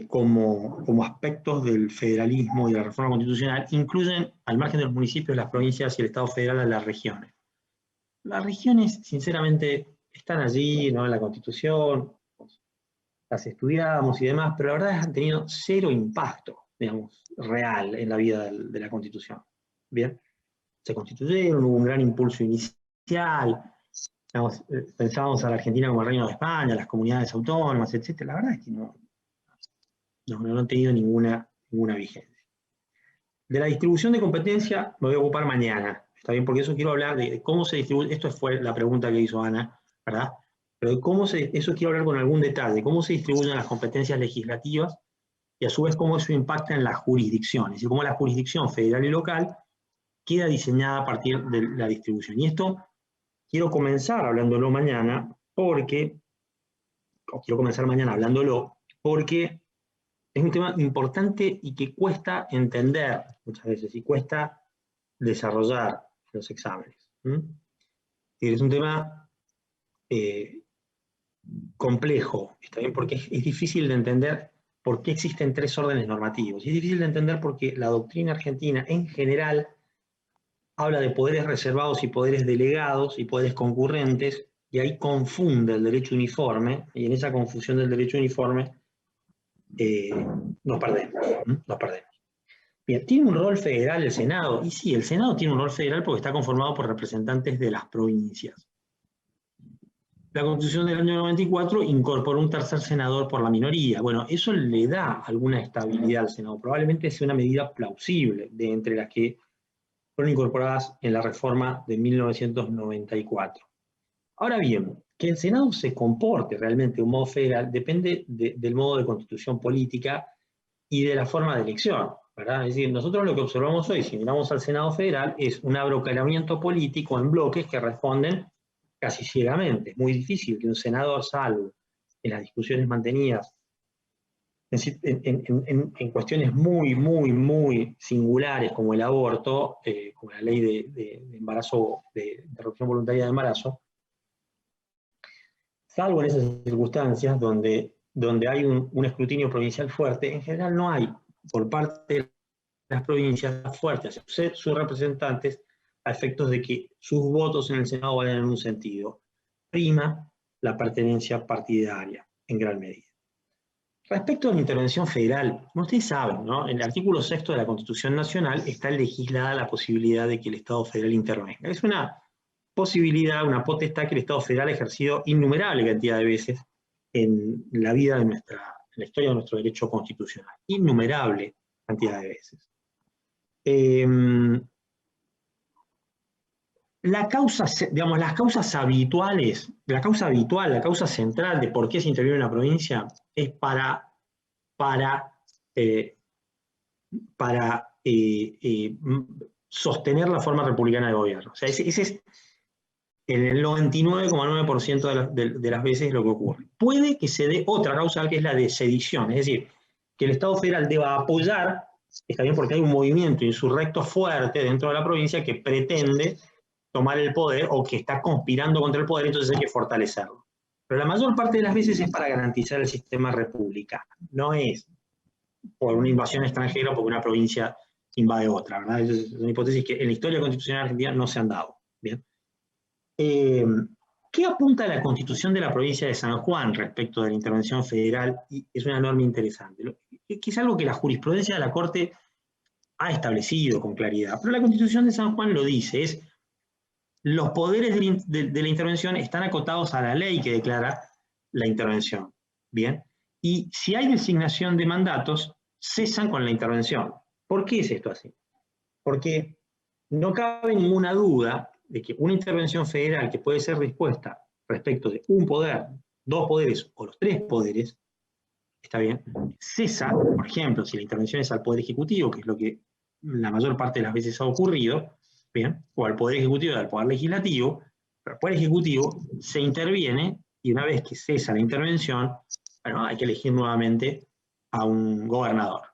como aspectos del federalismo y de la reforma constitucional incluyen, al margen de los municipios, las provincias y el Estado federal, a las regiones. Las regiones, sinceramente, están allí, ¿no?, en la Constitución, las estudiamos y demás, pero la verdad es que han tenido cero impacto, digamos, real en la vida de la Constitución. Bien, se constituyeron, hubo un gran impulso inicial, digamos, pensábamos a la Argentina como el Reino de España, las comunidades autónomas, etc. La verdad es que no han tenido ninguna vigencia. De la distribución de competencia me voy a ocupar mañana, ¿está bien? Porque eso quiero hablar de cómo se distribuye, esto fue la pregunta que hizo Ana, ¿verdad? Pero de eso quiero hablar con algún detalle, cómo se distribuyen las competencias legislativas y a su vez cómo eso impacta en las jurisdicciones y cómo la jurisdicción federal y local queda diseñada a partir de la distribución. Y esto quiero comenzar hablándolo mañana porque es un tema importante y que cuesta entender muchas veces y cuesta desarrollar los exámenes. Es un tema complejo, ¿está bien? Porque es difícil de entender por qué existen tres órdenes normativos. Y es difícil de entender porque la doctrina argentina en general habla de poderes reservados y poderes delegados y poderes concurrentes, y ahí confunde el derecho uniforme, y en esa confusión del derecho uniforme nos perdemos. Bien, ¿tiene un rol federal el Senado? Y sí, el Senado tiene un rol federal porque está conformado por representantes de las provincias. La Constitución del año 94 incorporó un tercer senador por la minoría. Bueno, eso le da alguna estabilidad al Senado. Probablemente sea una medida plausible de entre las que fueron incorporadas en la reforma de 1994. Ahora bien, que el Senado se comporte realmente de un modo federal depende del modo de constitución política y de la forma de elección, ¿verdad? Es decir, nosotros lo que observamos hoy, si miramos al Senado federal, es un abrocalamiento político en bloques que responden casi ciegamente. Es muy difícil que un senador, salvo en las discusiones mantenidas en cuestiones muy singulares como el aborto, como la ley de embarazo, de interrupción voluntaria de embarazo, salvo en esas circunstancias donde hay un escrutinio provincial fuerte, en general no hay por parte de las provincias fuertes sus representantes a efectos de que sus votos en el Senado vayan en un sentido. Prima la pertenencia partidaria en gran medida. Respecto a la intervención federal, como ustedes saben, ¿no? En el artículo 6 de la Constitución Nacional está legislada la posibilidad de que el Estado federal intervenga. Es una posibilidad, una potestad que el Estado federal ha ejercido innumerable cantidad de veces en la vida de en la historia de nuestro derecho constitucional. Innumerable cantidad de veces. La causa, digamos, las causas habituales, la causa habitual, la causa central de por qué se interviene en la provincia es para sostener la forma republicana de gobierno. O sea, ese es en el 99,9% de las veces lo que ocurre. Puede que se dé otra causa que es la de sedición, es decir, que el Estado federal deba apoyar, está bien porque hay un movimiento insurrecto fuerte dentro de la provincia que pretende tomar el poder o que está conspirando contra el poder, entonces hay que fortalecerlo. Pero la mayor parte de las veces es para garantizar el sistema republicano. No es por una invasión extranjera o porque una provincia invade otra, ¿verdad? Es una hipótesis que en la historia constitucional argentina no se han dado. ¿Bien? ¿Qué apunta la Constitución de la provincia de San Juan respecto de la intervención federal? Y es una norma interesante, que es algo que la jurisprudencia de la Corte ha establecido con claridad, pero la Constitución de San Juan lo dice, es los poderes de la intervención están acotados a la ley que declara la intervención, ¿bien? Y si hay designación de mandatos, cesan con la intervención. ¿Por qué es esto así? Porque no cabe ninguna duda de que una intervención federal que puede ser dispuesta respecto de un poder, dos poderes o los tres poderes, está bien, cesa, por ejemplo, si la intervención es al Poder Ejecutivo, que es lo que la mayor parte de las veces ha ocurrido, bien, o al Poder Ejecutivo y al Poder Legislativo, pero al Poder Ejecutivo se interviene y una vez que cesa la intervención, bueno, hay que elegir nuevamente a un gobernador.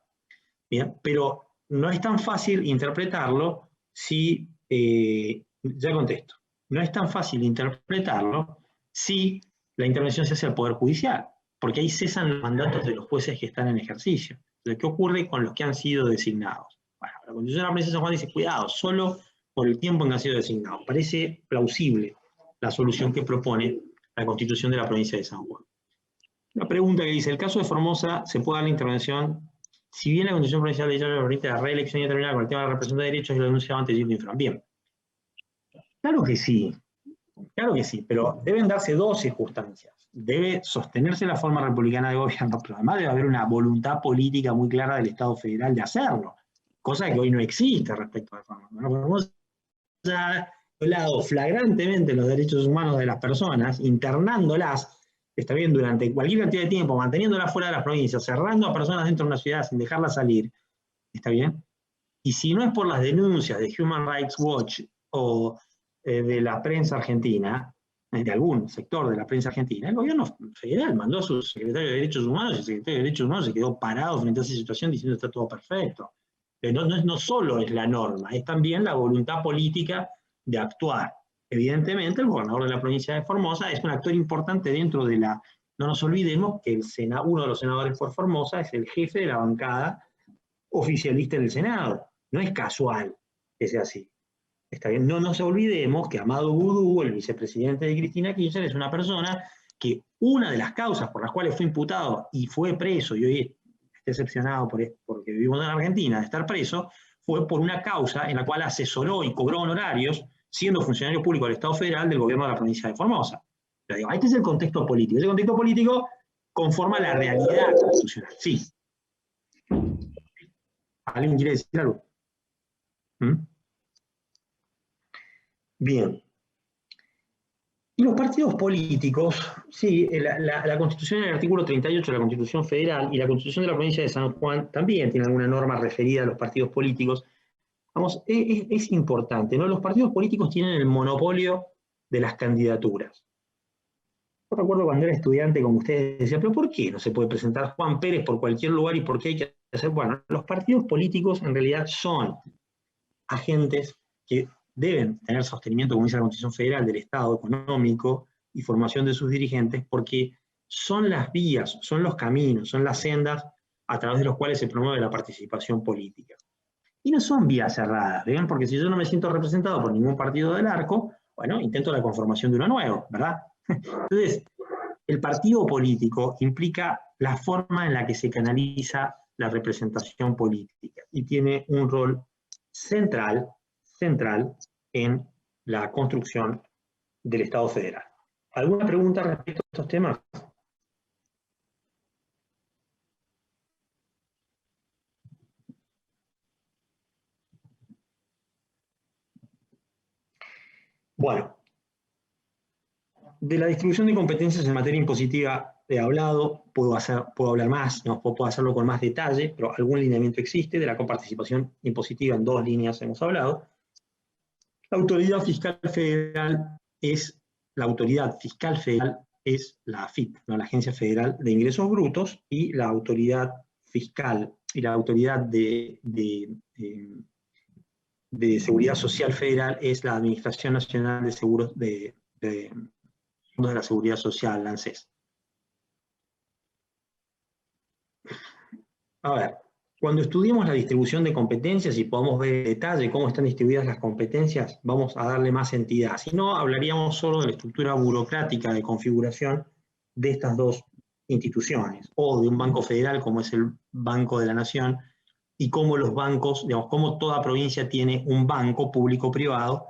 Bien, pero no es tan fácil interpretarlo si, ya contesto, no es tan fácil interpretarlo si la intervención se hace al Poder Judicial, porque ahí cesan los mandatos de los jueces que están en ejercicio. Entonces, ¿qué ocurre con los que han sido designados? Bueno, la Constitución de la provincia de San Juan dice, cuidado, solo por el tiempo en que han sido designados. Parece plausible la solución que propone la Constitución de la provincia de San Juan. Una pregunta que dice, ¿el caso de Formosa se puede dar la intervención? Si bien la Constitución Provincial de Italia permite la reelección y terminar con el tema de la representación de derechos y lo denunciaba ante Gildo Infran. Bien, claro que sí, pero deben darse dos circunstancias. Debe sostenerse la forma republicana de gobierno, pero además debe haber una voluntad política muy clara del Estado federal de hacerlo, cosa que hoy no existe respecto a la forma. Formosa ha violado flagrantemente los derechos humanos de las personas, internándolas, está bien, durante cualquier cantidad de tiempo, manteniéndolas fuera de las provincias, cerrando a personas dentro de una ciudad sin dejarlas salir, está bien. Y si no es por las denuncias de Human Rights Watch o de la prensa argentina, de algún sector de la prensa argentina, el gobierno federal mandó a su secretario de Derechos Humanos y el secretario de Derechos Humanos se quedó parado frente a esa situación diciendo que está todo perfecto. No solo es la norma, es también la voluntad política de actuar. Evidentemente, el gobernador de la provincia de Formosa es un actor importante dentro de la... No nos olvidemos que uno de los senadores por Formosa es el jefe de la bancada oficialista en el Senado. No es casual que sea así. Está bien. No nos olvidemos que Amado Boudou, el vicepresidente de Cristina Kirchner, es una persona que una de las causas por las cuales fue imputado y fue preso, y hoy está excepcionado porque vivimos en Argentina, de estar preso, fue por una causa en la cual asesoró y cobró honorarios siendo funcionario público del Estado Federal del gobierno de la provincia de Formosa. Pero digo, este es el contexto político. Ese contexto político conforma la realidad constitucional. Sí. ¿Alguien quiere decir algo? Bien. Y los partidos políticos, sí, la Constitución, en el artículo 38 de la Constitución Federal y la Constitución de la provincia de San Juan también tiene alguna norma referida a los partidos políticos. Vamos, es importante, ¿no? Los partidos políticos tienen el monopolio de las candidaturas. Yo recuerdo cuando era estudiante, como ustedes decían, pero ¿por qué no se puede presentar Juan Pérez por cualquier lugar y por qué hay que hacer? Bueno, los partidos políticos en realidad son agentes que deben tener sostenimiento, como dice la Constitución Federal, del Estado económico y formación de sus dirigentes, porque son las vías, son los caminos, son las sendas a través de los cuales se promueve la participación política. Y no son vías cerradas, ¿ven? Porque si yo no me siento representado por ningún partido del arco, bueno, intento la conformación de uno nuevo, ¿verdad? Entonces, el partido político implica la forma en la que se canaliza la representación política y tiene un rol central en la construcción del Estado federal. ¿Alguna pregunta respecto a estos temas? Bueno, de la distribución de competencias en materia impositiva he hablado, puedo hablar más, no puedo hacerlo con más detalle, pero algún lineamiento existe. De la coparticipación impositiva en 2 líneas hemos hablado. La autoridad fiscal federal es la AFIP, ¿no? La Agencia Federal de Ingresos Brutos, y la autoridad fiscal y la autoridad de Seguridad Social Federal es la Administración Nacional de Seguros de la Seguridad Social, la ANSES. A ver, cuando estudiemos la distribución de competencias y podamos ver en detalle cómo están distribuidas las competencias, vamos a darle más entidad. Si no, hablaríamos solo de la estructura burocrática de configuración de estas 2 instituciones, o de un banco federal como es el Banco de la Nación, y cómo los bancos, digamos, cómo toda provincia tiene un banco público-privado,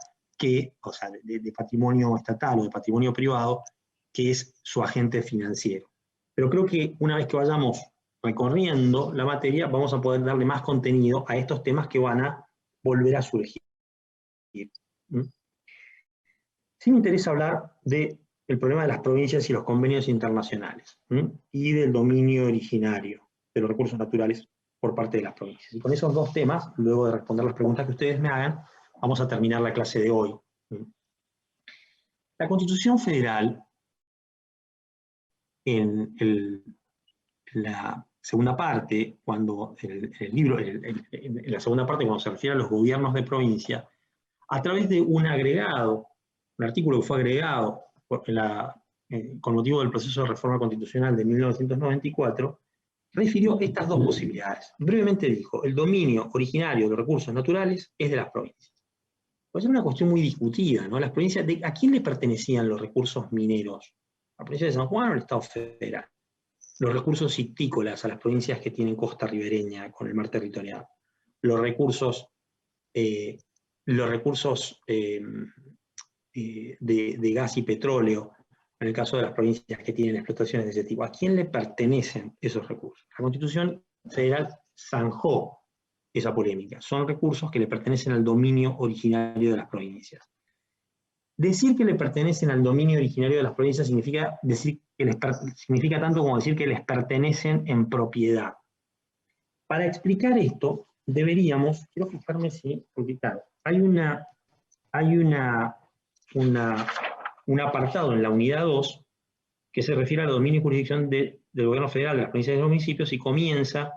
o sea, de patrimonio estatal o de patrimonio privado, que es su agente financiero. Pero creo que una vez que vayamos recorriendo la materia, vamos a poder darle más contenido a estos temas que van a volver a surgir. Sí me interesa hablar del problema de las provincias y los convenios internacionales, y del dominio originario de los recursos naturales por parte de las provincias. Y con esos 2 temas, luego de responder las preguntas que ustedes me hagan, vamos a terminar la clase de hoy. La Constitución Federal, en la segunda parte, en la segunda parte, cuando se refiere a los gobiernos de provincia, a través de un agregado, un artículo que fue agregado con motivo del proceso de reforma constitucional de 1994, refirió estas 2 posibilidades. Brevemente dijo, el dominio originario de los recursos naturales es de las provincias. Pues es una cuestión muy discutida, ¿no? Las provincias, ¿a quién le pertenecían los recursos mineros? ¿A la provincia de San Juan o al Estado Federal? Los recursos hictícolas a las provincias que tienen costa ribereña con el mar territorial. Los recursos de gas y petróleo, en el caso de las provincias que tienen explotaciones de ese tipo. ¿A quién le pertenecen esos recursos? La Constitución Federal zanjó esa polémica. Son recursos que le pertenecen al dominio originario de las provincias. Decir que le pertenecen al dominio originario de las provincias significa tanto como decir que les pertenecen en propiedad. Para explicar esto, quiero fijarme si, porque claro, hay un apartado en la unidad 2 que se refiere al dominio y jurisdicción del gobierno federal, de las provincias y de los municipios, y comienza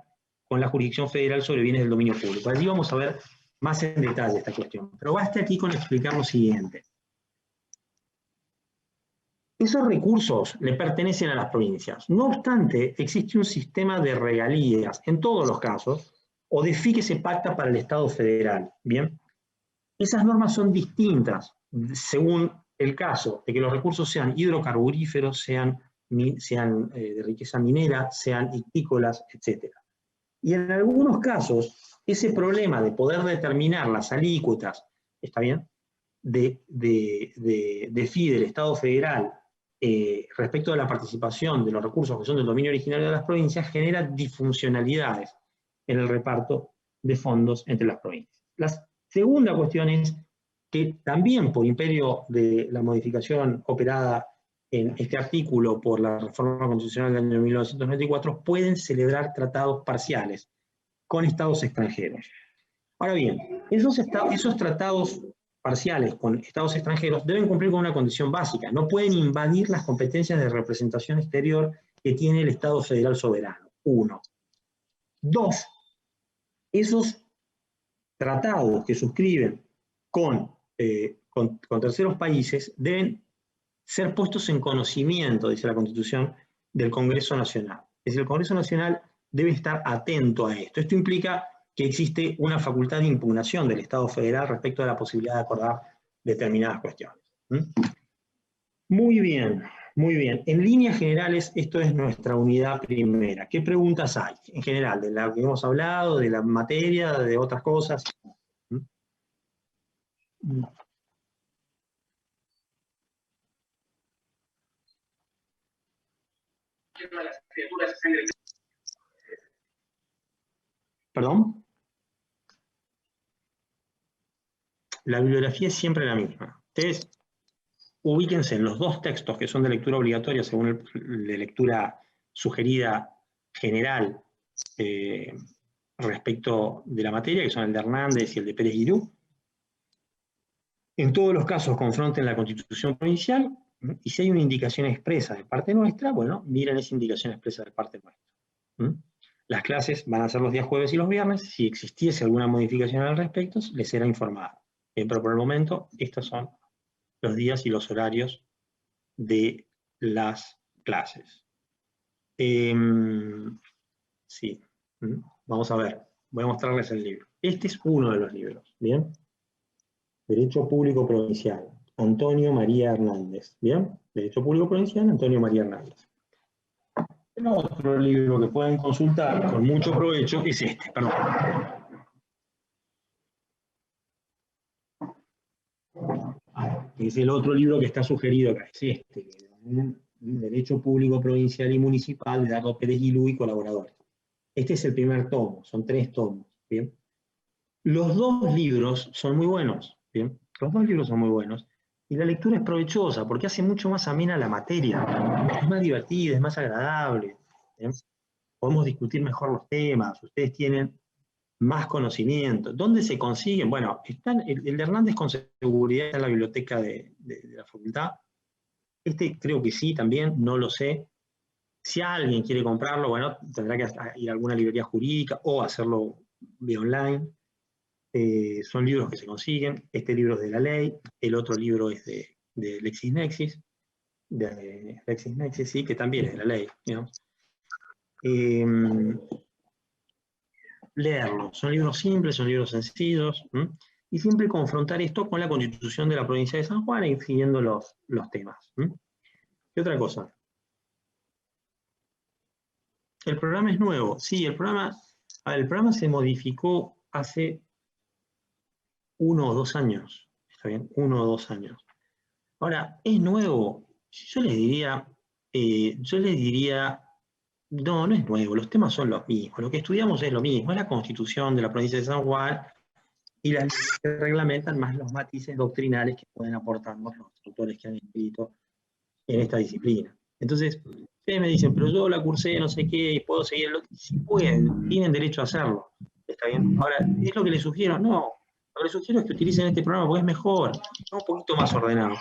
con la jurisdicción federal sobre bienes del dominio público. Allí vamos a ver más en detalle esta cuestión. Pero basta aquí con explicar lo siguiente. Esos recursos le pertenecen a las provincias. No obstante, existe un sistema de regalías, en todos los casos, o de fee que se pacta para el Estado federal. Bien, esas normas son distintas según el caso de que los recursos sean hidrocarburíferos, sean de riqueza minera, sean ictícolas, etc. Y en algunos casos, ese problema de poder determinar las alícuotas, ¿está bien?, de fee del Estado federal respecto de la participación de los recursos que son del dominio originario de las provincias, genera disfuncionalidades en el reparto de fondos entre las provincias. La segunda cuestión es que también por imperio de la modificación operada en este artículo por la reforma constitucional del año 1994, pueden celebrar tratados parciales con estados extranjeros. Ahora bien, esos tratados parciales con estados extranjeros deben cumplir con una condición básica: no pueden invadir las competencias de representación exterior que tiene el Estado federal soberano. 1. 2. Esos tratados que suscriben con terceros países deben ser puestos en conocimiento, dice la Constitución, del Congreso Nacional. Es decir, el Congreso Nacional debe estar atento a esto. Esto implica que existe una facultad de impugnación del Estado federal respecto a la posibilidad de acordar determinadas cuestiones. Muy bien, muy bien. En líneas generales, esto es nuestra unidad primera. ¿Qué preguntas hay? En general, de la que hemos hablado, de la materia, de otras cosas. ¿Perdón? La bibliografía es siempre la misma. Ustedes ubíquense en los dos textos que son de lectura obligatoria según la lectura sugerida general respecto de la materia, que son el de Hernández y el de Pérez Guirú. En todos los casos confronten la Constitución provincial, y si hay una indicación expresa de parte nuestra, bueno, miren esa indicación expresa de parte nuestra. Las clases van a ser los días jueves y los viernes. Si existiese alguna modificación al respecto, les será informada. Pero por el momento, estos son los días y los horarios de las clases. Sí, vamos a ver, voy a mostrarles el libro. Este es uno de los libros, ¿bien? Derecho Público Provincial, Antonio María Hernández, ¿bien? Derecho Público Provincial, Antonio María Hernández. El otro libro que pueden consultar con mucho provecho es este, perdón. Es el otro libro que está sugerido acá, es este, Derecho Público Provincial y Municipal, de Dardo Pérez Guilú y colaboradores. Este es el primer tomo, son 3 tomos, ¿bien? Los dos libros son muy buenos, ¿bien? Los dos libros son muy buenos, y la lectura es provechosa, porque hace mucho más amena la materia, es más divertida, es más agradable, ¿bien? Podemos discutir mejor los temas, ustedes tienen más conocimiento. ¿Dónde se consiguen? Bueno, el de Hernández con seguridad está en la biblioteca de la facultad. Este creo que sí también, no lo sé. Si alguien quiere comprarlo, bueno, tendrá que ir a alguna librería jurídica o hacerlo vía online. Son libros que se consiguen. Este libro es de la ley, el otro libro es de LexisNexis, sí, que también es de la ley, digamos. Leerlo, son libros simples, son libros sencillos, y siempre confrontar esto con la Constitución de la provincia de San Juan e ir siguiendo los temas. ¿Qué otra cosa? El programa es nuevo. Sí, el programa se modificó hace 1 o 2 años. ¿Está bien? 1 o 2 años. Ahora, ¿es nuevo? Yo les diría, no, no es nuevo, los temas son los mismos, lo que estudiamos es lo mismo, es la Constitución de la provincia de San Juan y las leyes que reglamentan más los matices doctrinales que pueden aportarnos los autores que han escrito en esta disciplina. Entonces, ustedes me dicen, pero yo la cursé, no sé qué, y puedo seguir, si pueden, tienen derecho a hacerlo, ¿está bien? Ahora, ¿es lo que les sugiero? No, lo que les sugiero es que utilicen este programa porque es mejor, es un poquito más ordenado.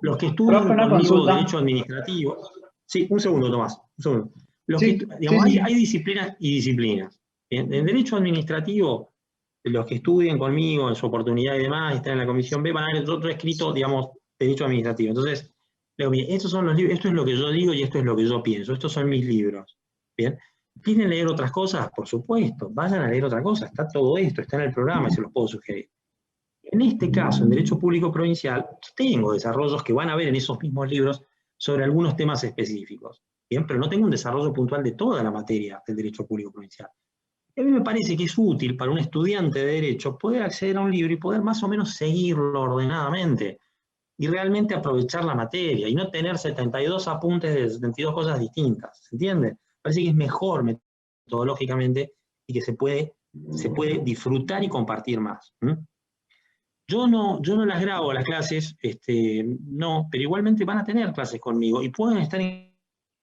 Los que estudian conmigo derecho administrativo... Sí, un segundo, Tomás, un segundo. Digamos, hay disciplinas y disciplinas. En derecho administrativo, los que estudien conmigo en su oportunidad y demás, están en la comisión B, van a ver otro escrito, digamos, derecho administrativo. Entonces, Le digo, mire, estos son los libros, esto es lo que yo digo y esto es lo que yo pienso, estos son mis libros. ¿Bien? ¿Quieren leer otras cosas? Por supuesto, vayan a leer otra cosa, está todo esto, está en el programa y se los puedo sugerir. En este caso, en Derecho Público Provincial, tengo desarrollos que van a ver en esos mismos libros sobre algunos temas específicos, ¿bien? Pero no tengo un desarrollo puntual de toda la materia del Derecho Público Provincial. Y a mí me parece que es útil para un estudiante de Derecho poder acceder a un libro y poder más o menos seguirlo ordenadamente y realmente aprovechar la materia y no tener 72 apuntes de 72 cosas distintas, ¿se entiende? Parece que es mejor metodológicamente y que se puede disfrutar y compartir más. Yo no las grabo las clases, no, pero igualmente van a tener clases conmigo y pueden estar en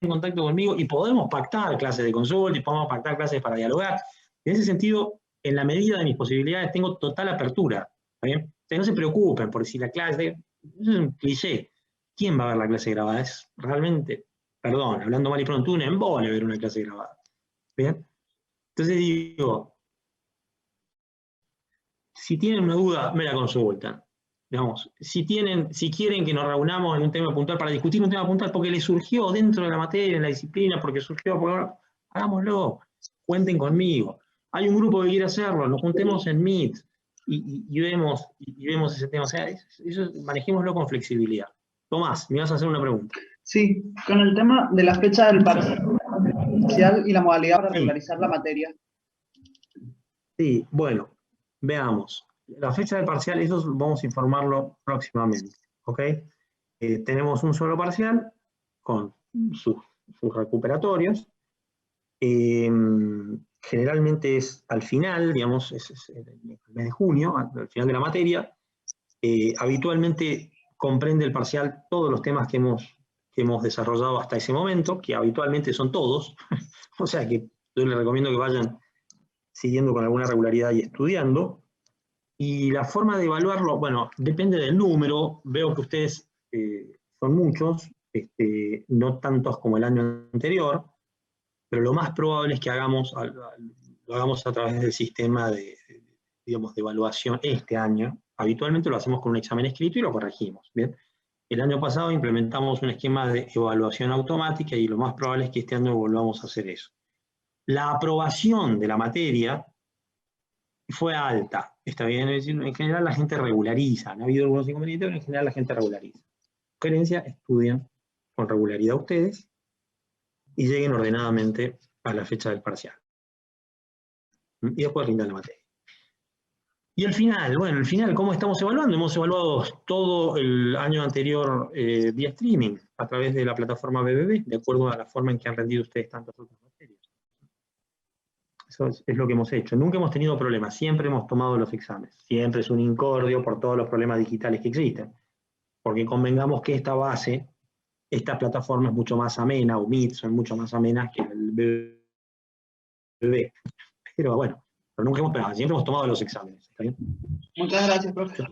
contacto conmigo y podemos pactar clases de consulta y podemos pactar clases para dialogar. En ese sentido, en la medida de mis posibilidades, tengo total apertura. ¿Está bien? Entonces, no se preocupen por si la clase, eso es un cliché. ¿Quién va a ver la clase grabada? Es realmente, perdón, hablando mal y pronto, un embole ver una clase grabada. ¿Bien? Entonces digo, si tienen una duda, me la consultan. Digamos, si quieren que nos reunamos en un tema puntual para discutir un tema puntual porque les surgió dentro de la materia, en la disciplina, porque surgió, hagámoslo, cuenten conmigo. Hay un grupo que quiere hacerlo, nos juntemos en Meet y vemos ese tema. O sea, eso manejémoslo con flexibilidad. Tomás, me vas a hacer una pregunta. Sí, con el tema de la fecha del parcial y la modalidad para regularizar la materia. Sí, bueno, veamos. La fecha del parcial, eso vamos a informarlo próximamente, ¿ok? Tenemos un solo parcial con sus recuperatorios. Generalmente es al final, digamos, es el mes de junio, al final de la materia. Habitualmente comprende el parcial todos los temas que hemos desarrollado hasta ese momento, que habitualmente son todos. O sea que yo les recomiendo que vayan siguiendo con alguna regularidad y estudiando. Y la forma de evaluarlo, bueno, depende del número. Veo que ustedes son muchos, no tantos como el año anterior, pero lo más probable es que lo hagamos a través del sistema de evaluación este año. Habitualmente lo hacemos con un examen escrito y lo corregimos, ¿bien? El año pasado implementamos un esquema de evaluación automática y lo más probable es que este año volvamos a hacer eso. La aprobación de la materia fue alta, está bien, es decir, en general la gente regulariza, han habido algunos inconvenientes, pero en general la gente regulariza. Sugerencia, estudian con regularidad ustedes y lleguen ordenadamente a la fecha del parcial. Y después rindan la materia. Y el final, bueno, el final, ¿cómo estamos evaluando? Hemos evaluado todo el año anterior vía streaming, a través de la plataforma BBB, de acuerdo a la forma en que han rendido ustedes tantas otras materias. Eso es lo que hemos hecho. Nunca hemos tenido problemas, siempre hemos tomado los exámenes. Siempre es un incordio por todos los problemas digitales que existen. Porque convengamos que esta base, esta plataforma es mucho más amena, o Meet son mucho más amenas que el BBB. Pero bueno, nunca hemos pegado, siempre hemos tomado los exámenes. ¿Está bien? Muchas gracias, profe.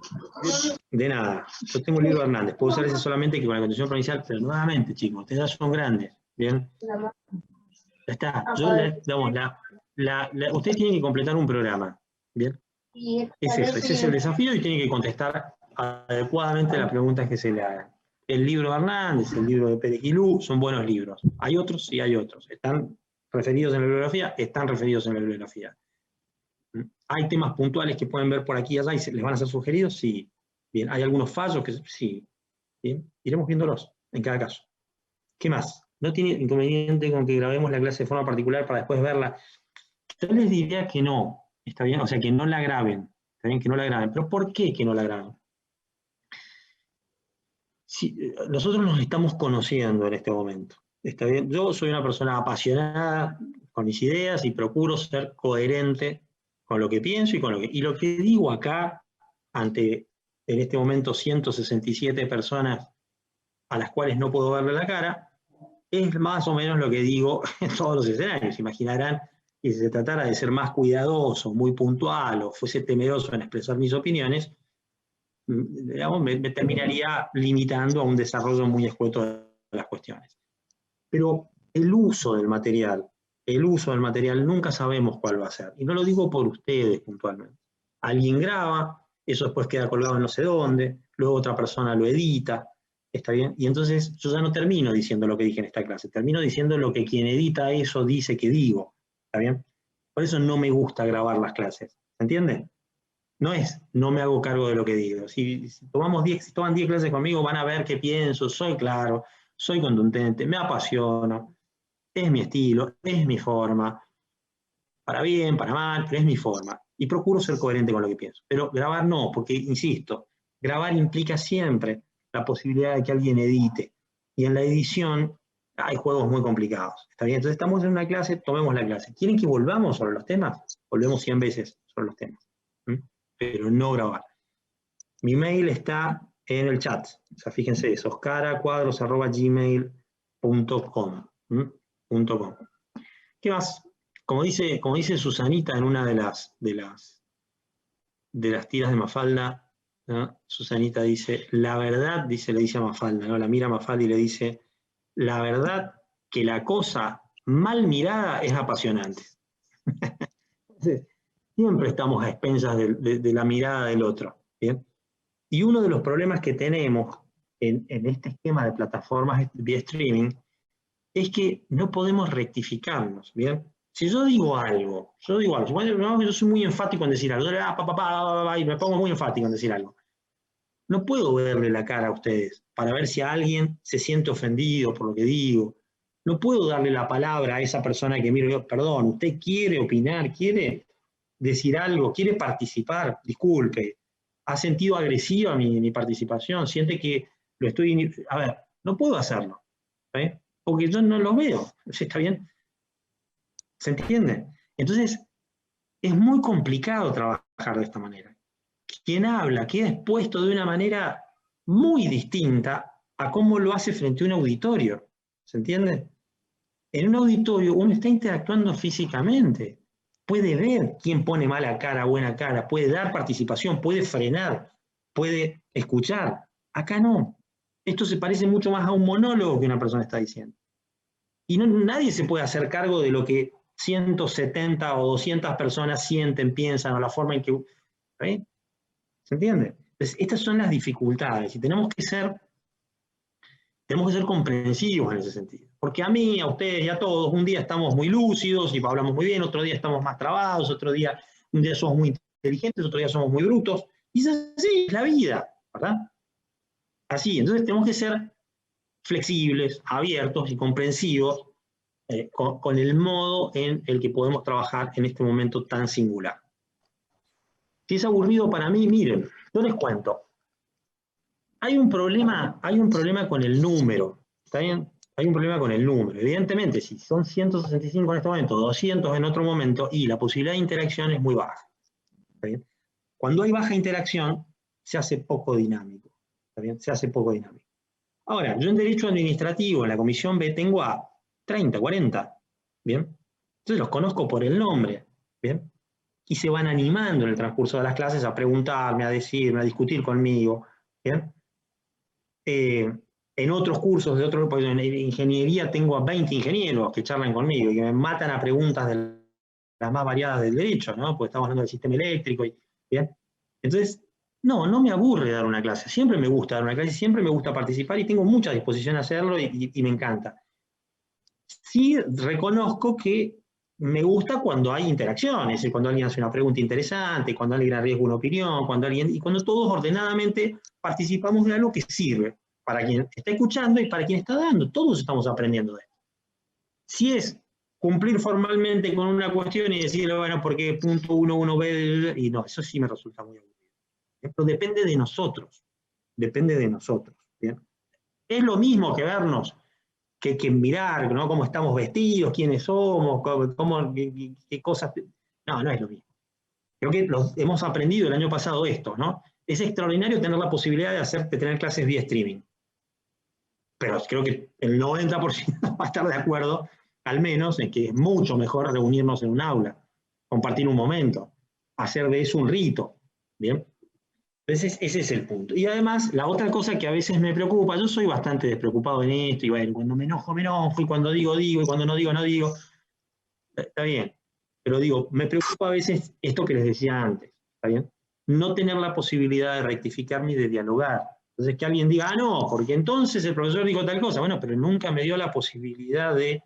De nada. Yo tengo el libro de Hernández. Puedo usar ese solamente que con la Constitución Provincial, pero nuevamente, chicos, ustedes ya son grandes. ¿Bien? Ya está. Yo, ustedes tienen que completar un programa. ¿Bien? Es eso, ese es el desafío y tienen que contestar adecuadamente las preguntas que se le hagan. El libro de Hernández, el libro de Pérez Gilú, son buenos libros. ¿Hay otros? Sí, hay otros. ¿Están referidos en la bibliografía? Están referidos en la bibliografía. ¿Hay temas puntuales que pueden ver por aquí y allá y les van a ser sugeridos? Sí. Bien, ¿hay algunos fallos que sí? Bien, iremos viéndolos en cada caso. ¿Qué más? ¿No tiene inconveniente con que grabemos la clase de forma particular para después verla? Yo les diría que no, ¿está bien? O sea, que no la graben, ¿está bien? Que no la graben. ¿Pero por qué que no la graben? Sí, nosotros nos estamos conociendo en este momento, ¿está bien? Yo soy una persona apasionada con mis ideas y procuro ser coherente con lo que pienso y lo que digo acá ante, en este momento, 167 personas a las cuales no puedo verle la cara, es más o menos lo que digo en todos los escenarios. Imaginarán que si se tratara de ser más cuidadoso, muy puntual, o fuese temeroso en expresar mis opiniones, digamos, me terminaría limitando a un desarrollo muy escueto de las cuestiones. Pero el uso del material nunca sabemos cuál va a ser. Y no lo digo por ustedes puntualmente. Alguien graba, eso después queda colgado en no sé dónde, luego otra persona lo edita. ¿Está bien? Y entonces yo ya no termino diciendo lo que dije en esta clase, termino diciendo lo que quien edita eso dice que digo. ¿Está bien? Por eso no me gusta grabar las clases. ¿Se entiende? No es, no me hago cargo de lo que digo. Si toman 10 clases conmigo, van a ver qué pienso, soy claro, soy contundente, me apasiono, es mi estilo, es mi forma, para bien, para mal, pero es mi forma. Y procuro ser coherente con lo que pienso. Pero grabar no, porque, insisto, grabar implica siempre la posibilidad de que alguien edite. Y en la edición hay juegos muy complicados. ¿Está bien? Entonces estamos en una clase, tomemos la clase. ¿Quieren que volvamos sobre los temas? Volvemos 100 veces sobre los temas. Pero no grabar. Mi mail está en el chat. O sea, fíjense, es oscaracuadros@gmail.com. ¿Qué más? Como dice Susanita en una de las tiras de Mafalda, ¿no? Susanita dice, la verdad, le dice a Mafalda, ¿no? La mira a Mafalda y le dice, la verdad que la cosa mal mirada es apasionante. Siempre estamos a expensas de la mirada del otro. ¿Bien? Y uno de los problemas que tenemos en este esquema de plataformas vía streaming es que no podemos rectificarnos. ¿Bien? Si yo digo algo, bueno, yo soy muy enfático en decir algo, y me pongo muy enfático en decir algo. No puedo verle la cara a ustedes para ver si alguien se siente ofendido por lo que digo. No puedo darle la palabra a esa persona que miro y digo, perdón, usted quiere opinar, quiere decir algo, quiere participar, disculpe, ha sentido agresiva mi participación, siente que lo estoy... A ver, no puedo hacerlo, ¿eh? Porque yo no lo veo, ¿está bien? ¿Se entiende? Entonces, es muy complicado trabajar de esta manera. Quien habla queda expuesto de una manera muy distinta a cómo lo hace frente a un auditorio, ¿se entiende? En un auditorio uno está interactuando físicamente, puede ver quién pone mala cara, buena cara, puede dar participación, puede frenar, puede escuchar. Acá no. Esto se parece mucho más a un monólogo que una persona está diciendo. Y nadie se puede hacer cargo de lo que 170 o 200 personas sienten, piensan, o la forma en que... ¿eh? ¿Se entiende? Entonces, estas son las dificultades y tenemos que ser comprensivos en ese sentido. Porque a mí, a ustedes y a todos, un día estamos muy lúcidos y hablamos muy bien, otro día estamos más trabados, un día somos muy inteligentes, otro día somos muy brutos. Y es así, es la vida, ¿verdad? Así, entonces tenemos que ser flexibles, abiertos y comprensivos con el modo en el que podemos trabajar en este momento tan singular. Si es aburrido para mí, miren, yo les cuento. Hay un problema con el número, ¿está bien? Hay un problema con el número. Evidentemente, si son 165 en este momento, 200 en otro momento, y la posibilidad de interacción es muy baja. ¿Está bien? Cuando hay baja interacción, se hace poco dinámico. ¿Está bien? Se hace poco dinámico. Ahora, yo en Derecho Administrativo, en la Comisión B, tengo a 30, 40. ¿Bien? Entonces los conozco por el nombre. ¿Bien? Y se van animando en el transcurso de las clases a preguntarme, a decirme, a discutir conmigo. ¿Bien? En otros cursos de otro grupo, en ingeniería tengo a 20 ingenieros que charlan conmigo y que me matan a preguntas de las más variadas del derecho, ¿no? Porque estamos hablando del sistema eléctrico. ¿Bien? Entonces, no me aburre dar una clase. Siempre me gusta dar una clase, siempre me gusta participar y tengo mucha disposición a hacerlo y me encanta. Sí reconozco que me gusta cuando hay interacciones, es decir, cuando alguien hace una pregunta interesante, cuando alguien arriesga una opinión, y cuando todos ordenadamente participamos de algo que sirve para quien está escuchando y para quien está dando. Todos estamos aprendiendo de esto. Si es cumplir formalmente con una cuestión y decirle, bueno, porque punto 1.1b, y no, eso sí me resulta muy aburrido. Pero depende de nosotros, ¿bien? Es lo mismo que vernos que mirar, ¿no? Cómo estamos vestidos, quiénes somos, qué cosas... No es lo mismo. Creo que hemos aprendido el año pasado esto, ¿no? Es extraordinario tener la posibilidad de tener clases vía streaming. Pero creo que el 90% va a estar de acuerdo, al menos, en que es mucho mejor reunirnos en un aula, compartir un momento, hacer de eso un rito, ¿bien? Entonces, ese es el punto. Y además, la otra cosa que a veces me preocupa, yo soy bastante despreocupado en esto, y bueno, cuando me enojo, y cuando digo, y cuando no digo. Está bien. Pero digo, me preocupa a veces esto que les decía antes, ¿está bien? No tener la posibilidad de rectificar ni de dialogar. Entonces que alguien diga, no, porque entonces el profesor dijo tal cosa. Bueno, pero nunca me dio la posibilidad de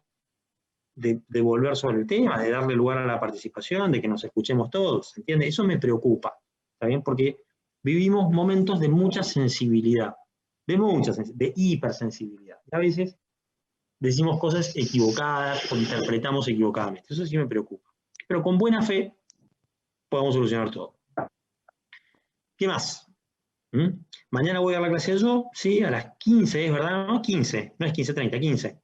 volver sobre el tema, de darle lugar a la participación, de que nos escuchemos todos, ¿entiende? Eso me preocupa, ¿está bien? Porque vivimos momentos de mucha sensibilidad, de hipersensibilidad. Y a veces decimos cosas equivocadas o interpretamos equivocadamente. Eso sí me preocupa. Pero con buena fe podemos solucionar todo. ¿Qué más? Mañana voy a dar la clase yo, sí, a las 15, ¿es verdad? No, 15, no es 15:30, 15.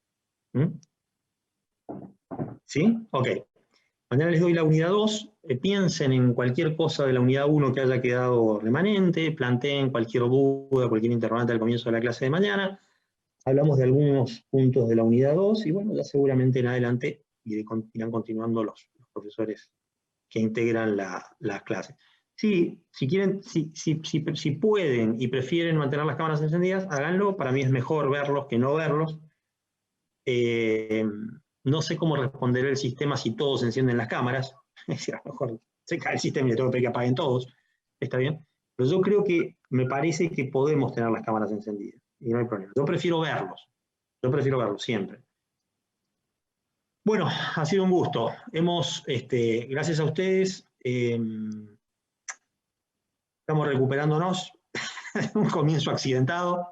¿Sí? Ok. Mañana les doy la unidad 2, piensen en cualquier cosa de la unidad 1 que haya quedado remanente, planteen cualquier duda, cualquier interrogante al comienzo de la clase de mañana, hablamos de algunos puntos de la unidad 2 y bueno, ya seguramente en adelante irán continuando los profesores que integran las clases. Sí, si quieren, si pueden y prefieren mantener las cámaras encendidas, háganlo, para mí es mejor verlos que no verlos. No sé cómo responder el sistema si todos encienden las cámaras. A lo mejor se cae el sistema y le tengo que pedir que apaguen todos. Está bien. Pero yo creo que me parece que podemos tener las cámaras encendidas. Y no hay problema. Yo prefiero verlos. Yo prefiero verlos siempre. Bueno, ha sido un gusto. Gracias a ustedes, estamos recuperándonos. Un comienzo accidentado.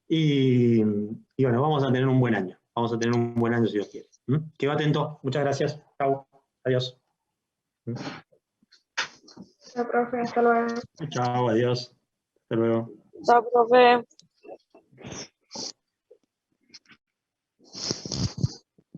y bueno, vamos a tener un buen año. Vamos a tener un buen año si Dios quiere. Quedo atento. Muchas gracias. Chao. Adiós. Chao, profe, hasta luego. Chao, adiós. Hasta luego. Chao, profe.